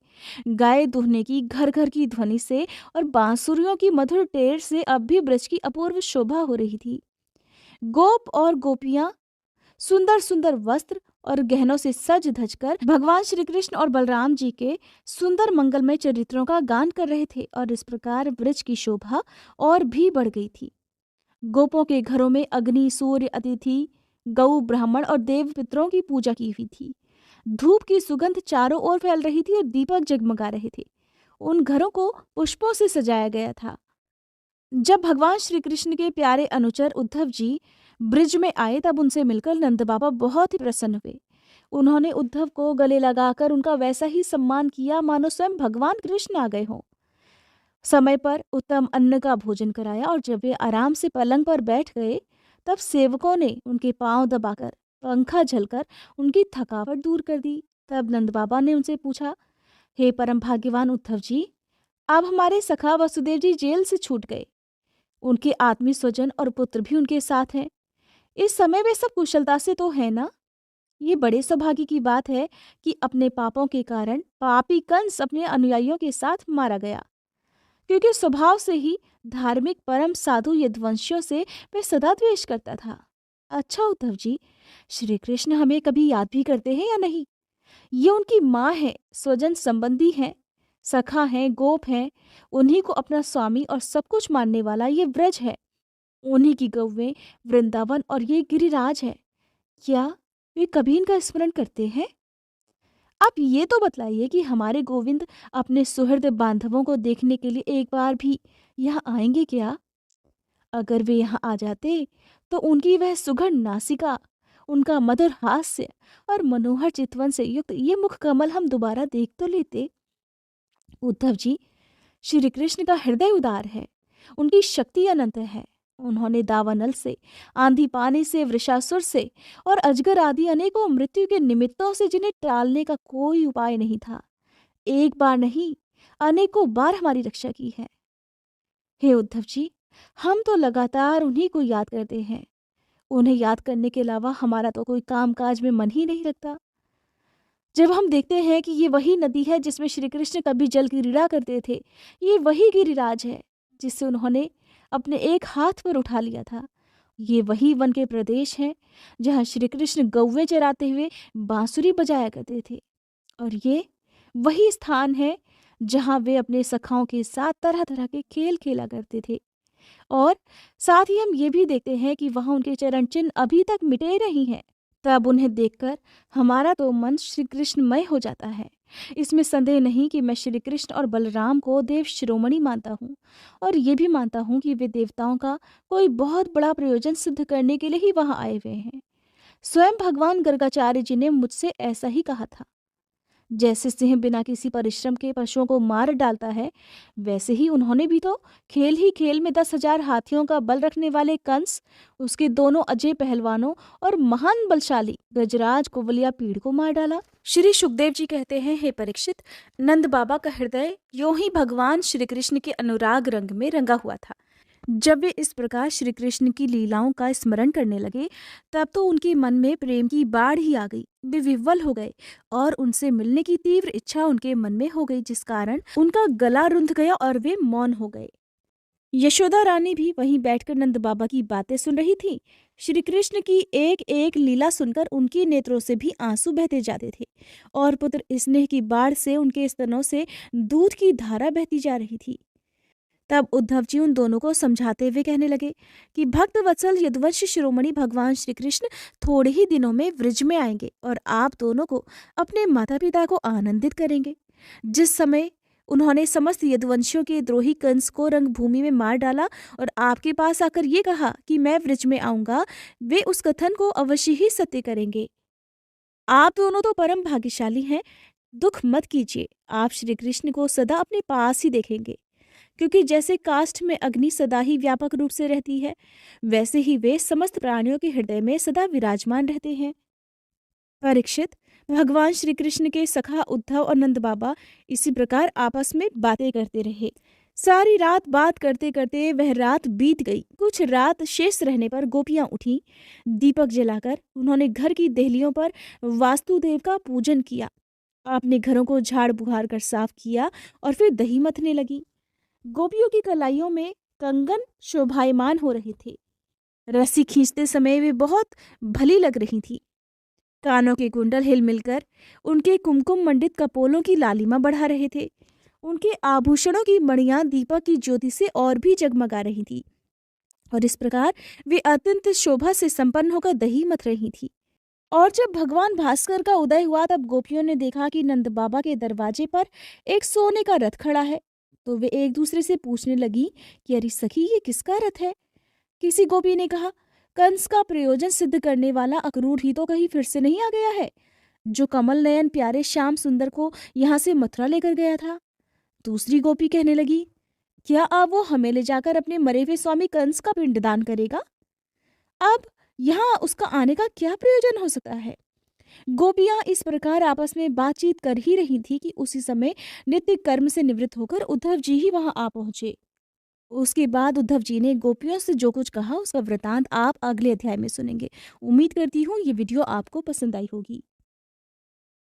गाय दुहने की घर घर की ध्वनि से और बांसुरियों की मधुर टेर से अब भी ब्रज की अपूर्व शोभा हो रही थी। गोप और गोपियां सुंदर सुंदर वस्त्र और गहनों से सज धज कर भगवान श्री कृष्ण और बलराम जी के सुंदर मंगलमय चरित्रों का गान कर रहे थे और इस प्रकार ब्रज की शोभा और भी बढ़ गई थी। गोपों के घरों में अग्नि, सूर्य, अतिथि, गौ, ब्राह्मण और देव पितरों की पूजा की हुई थी। धूप की सुगंध चारों ओर फैल रही थी और दीपक जगमगा रहे थे। उन घरों को पुष्पों से सजाया गया था। जब भगवान श्री कृष्ण के प्यारे अनुचर उद्धव जी ब्रिज में आए तब उनसे मिलकर नंद बाबा बहुत ही प्रसन्न हुए। उन्होंने उद्धव को गले लगाकर उनका वैसा ही सम्मान किया मानो स्वयं भगवान कृष्ण आ गए हों। समय पर उत्तम अन्न का भोजन कराया और जब वे आराम से पलंग पर बैठ गए तब सेवकों ने उनके पांव दबाकर, पंखा झलकर उनकी थकावट दूर कर दी। तब नंद बाबा ने उनसे पूछा, हे परम भाग्यवान उद्धव जी, अब हमारे सखा वसुदेव जी जेल से छूट गए। उनके आत्मीय स्वजन और पुत्र भी उनके साथ हैं। इस समय वे सब कुशलता से तो है ना? ये बड़े सौभाग्य की बात है कि अपने पापों के कारण पापी कंस अपने अनुयायियों के साथ मारा गया, क्योंकि स्वभाव से ही धार्मिक परम साधु यदुवंशियों से वे सदा द्वेष करता था। अच्छा उद्धव जी, श्री कृष्ण हमें कभी याद भी करते हैं या नहीं? ये उनकी माँ है, स्वजन संबंधी हैं, सखा हैं, गोप हैं, उन्हीं को अपना स्वामी और सब कुछ मानने वाला ये व्रज है, उन्हीं की गौवें वृंदावन और ये गिरिराज है। क्या वे कभी इनका स्मरण करते हैं? आप ये तो बतलाइए कि हमारे गोविंद अपने सुहृद बांधवों को देखने के लिए एक बार भी यहाँ आएंगे क्या? अगर वे यहाँ आ जाते तो उनकी वह सुघड़ नासिका, उनका मधुर हास्य और मनोहर चितवन से युक्त ये मुख कमल हम दोबारा देख तो लेते। उद्धव जी, श्री कृष्ण का हृदय उदार है, उनकी शक्ति अनंत है। उन्होंने दावानल से, आंधी पानी से, वृषासुर से और अजगर आदि अनेकों मृत्यु के निमित्तों से जिन्हें टालने का कोई उपाय नहीं था, एक बार नहीं अनेकों बार हमारी रक्षा की है। हे उद्धव जी, हम तो लगातार उन्हीं को याद करते हैं। उन्हें याद करने के अलावा हमारा तो कोई काम काज में मन ही नहीं लगता। जब हम देखते हैं कि ये वही नदी है जिसमें श्री कृष्ण कभी जल की क्रीड़ा करते थे, ये वही गिरिराज है जिसे उन्होंने अपने एक हाथ पर उठा लिया था, ये वही वन के प्रदेश हैं जहाँ श्री कृष्ण गौवें चराते हुए बांसुरी बजाया करते थे, और ये वही स्थान है जहाँ वे अपने सखाओं के साथ तरह तरह के खेल खेला करते थे। और साथ ही हम ये भी देखते हैं कि वहाँ उनके चरण चिन्ह अभी तक मिटे नहीं हैं। तब उन्हें देखकर हमारा तो मन श्री कृष्णमय हो जाता है इसमें संदेह नहीं कि मैं श्री कृष्ण और बलराम को देव शिरोमणि मानता हूँ और ये भी मानता हूँ कि वे देवताओं का कोई बहुत बड़ा प्रयोजन सिद्ध करने के लिए ही वहां आए हुए हैं। स्वयं भगवान गर्गाचार्य जी ने मुझसे ऐसा ही कहा था। जैसे सिंह बिना किसी परिश्रम के पशुओं को मार डालता है, वैसे ही उन्होंने भी तो खेल ही खेल में 10,000 हाथियों का बल रखने वाले कंस, उसके दोनों अजय पहलवानों और महान बलशाली गजराज कुवलिया पीड़ को मार डाला। श्री सुखदेव जी कहते हैं, हे परीक्षित, नंद बाबा का हृदय यूं ही भगवान श्री कृष्ण के अनुराग रंग में रंगा हुआ था। जब वे इस प्रकार श्री कृष्ण की लीलाओं का स्मरण करने लगे, तब तो उनके मन में प्रेम की बाढ़ ही आ गई। वे विह्वल हो गए और उनसे मिलने की तीव्र इच्छा उनके मन में हो गई, जिस कारण उनका गला रुंध गया और वे मौन हो गए। यशोदा रानी भी वहीं बैठकर नंद बाबा की बातें सुन रही थी। श्री कृष्ण की एक एक लीला सुनकर उनके नेत्रों से भी आंसू बहते जाते थे और पुत्र स्नेह की बाढ़ से उनके स्तनों से दूध की धारा बहती जा रही थी। तब उद्धव जी उन दोनों को समझाते हुए कहने लगे कि भक्त वत्सल यदुवंश शिरोमणि भगवान श्री कृष्ण थोड़े ही दिनों में व्रज में आएंगे और आप दोनों को अपने माता पिता को आनंदित करेंगे। जिस समय उन्होंने समस्त यदुवंशियों के द्रोही कंस को रंगभूमि में मार डाला और आपके पास आकर ये कहा कि मैं व्रज में आऊंगा, वे उस कथन को अवश्य ही सत्य करेंगे। आप दोनों तो परम भाग्यशाली हैं। दुख मत कीजिए, आप श्री कृष्ण को सदा अपने पास ही देखेंगे, क्योंकि जैसे काष्ठ में अग्नि सदा ही व्यापक रूप से रहती है, वैसे ही वे समस्त प्राणियों के हृदय में सदा विराजमान रहते हैं। परीक्षित, भगवान श्री कृष्ण के सखा उद्धव और नंद बाबा इसी प्रकार आपस में बातें करते रहे। सारी रात बात करते करते वह रात बीत गई। कुछ रात शेष रहने पर गोपियां उठी। दीपक जलाकर उन्होंने घर की देहलियों पर वास्तुदेव का पूजन किया, अपने घरों को झाड़ बुहार कर साफ किया और फिर दही मथने लगी। गोपियों की कलाइयों में कंगन शोभायमान हो रहे थे। रस्सी खींचते समय वे बहुत भली लग रही थी। कानों के कुंडल हिल मिलकर उनके कुमकुम मंडित कपोलों की लालिमा बढ़ा रहे थे। उनके आभूषणों की मणियां दीपक की ज्योति से और भी जगमगा रही थी और इस प्रकार वे अत्यंत शोभा से संपन्न होकर दही मथ रही थी। और जब भगवान भास्कर का उदय हुआ, तब गोपियों ने देखा कि नंद बाबा के दरवाजे पर एक सोने का रथ खड़ा है। तो वे एक दूसरे से पूछने लगी कि अरे सखी, ये किसका रथ है? किसी गोपी ने कहा, कंस का प्रयोजन सिद्ध करने वाला अक्रूर ही तो कहीं फिर से नहीं आ गया है, जो कमल नयन प्यारे श्याम सुंदर को यहाँ से मथुरा लेकर गया था। दूसरी गोपी कहने लगी, क्या अब वो हमें ले जाकर अपने मरे हुए स्वामी कंस का पिंडदान करेगा? अब यहाँ उसका आने का क्या प्रयोजन हो सकता है? गोपियां इस प्रकार आपस में बातचीत कर ही रही थी कि उसी समय नित्य कर्म से निवृत्त होकर उद्धव जी ही वहां आ पहुंचे। उसके बाद उद्धव जी ने गोपियों से जो कुछ कहा, उसका वृतांत आप अगले अध्याय में सुनेंगे। उम्मीद करती हूँ ये वीडियो आपको पसंद आई होगी।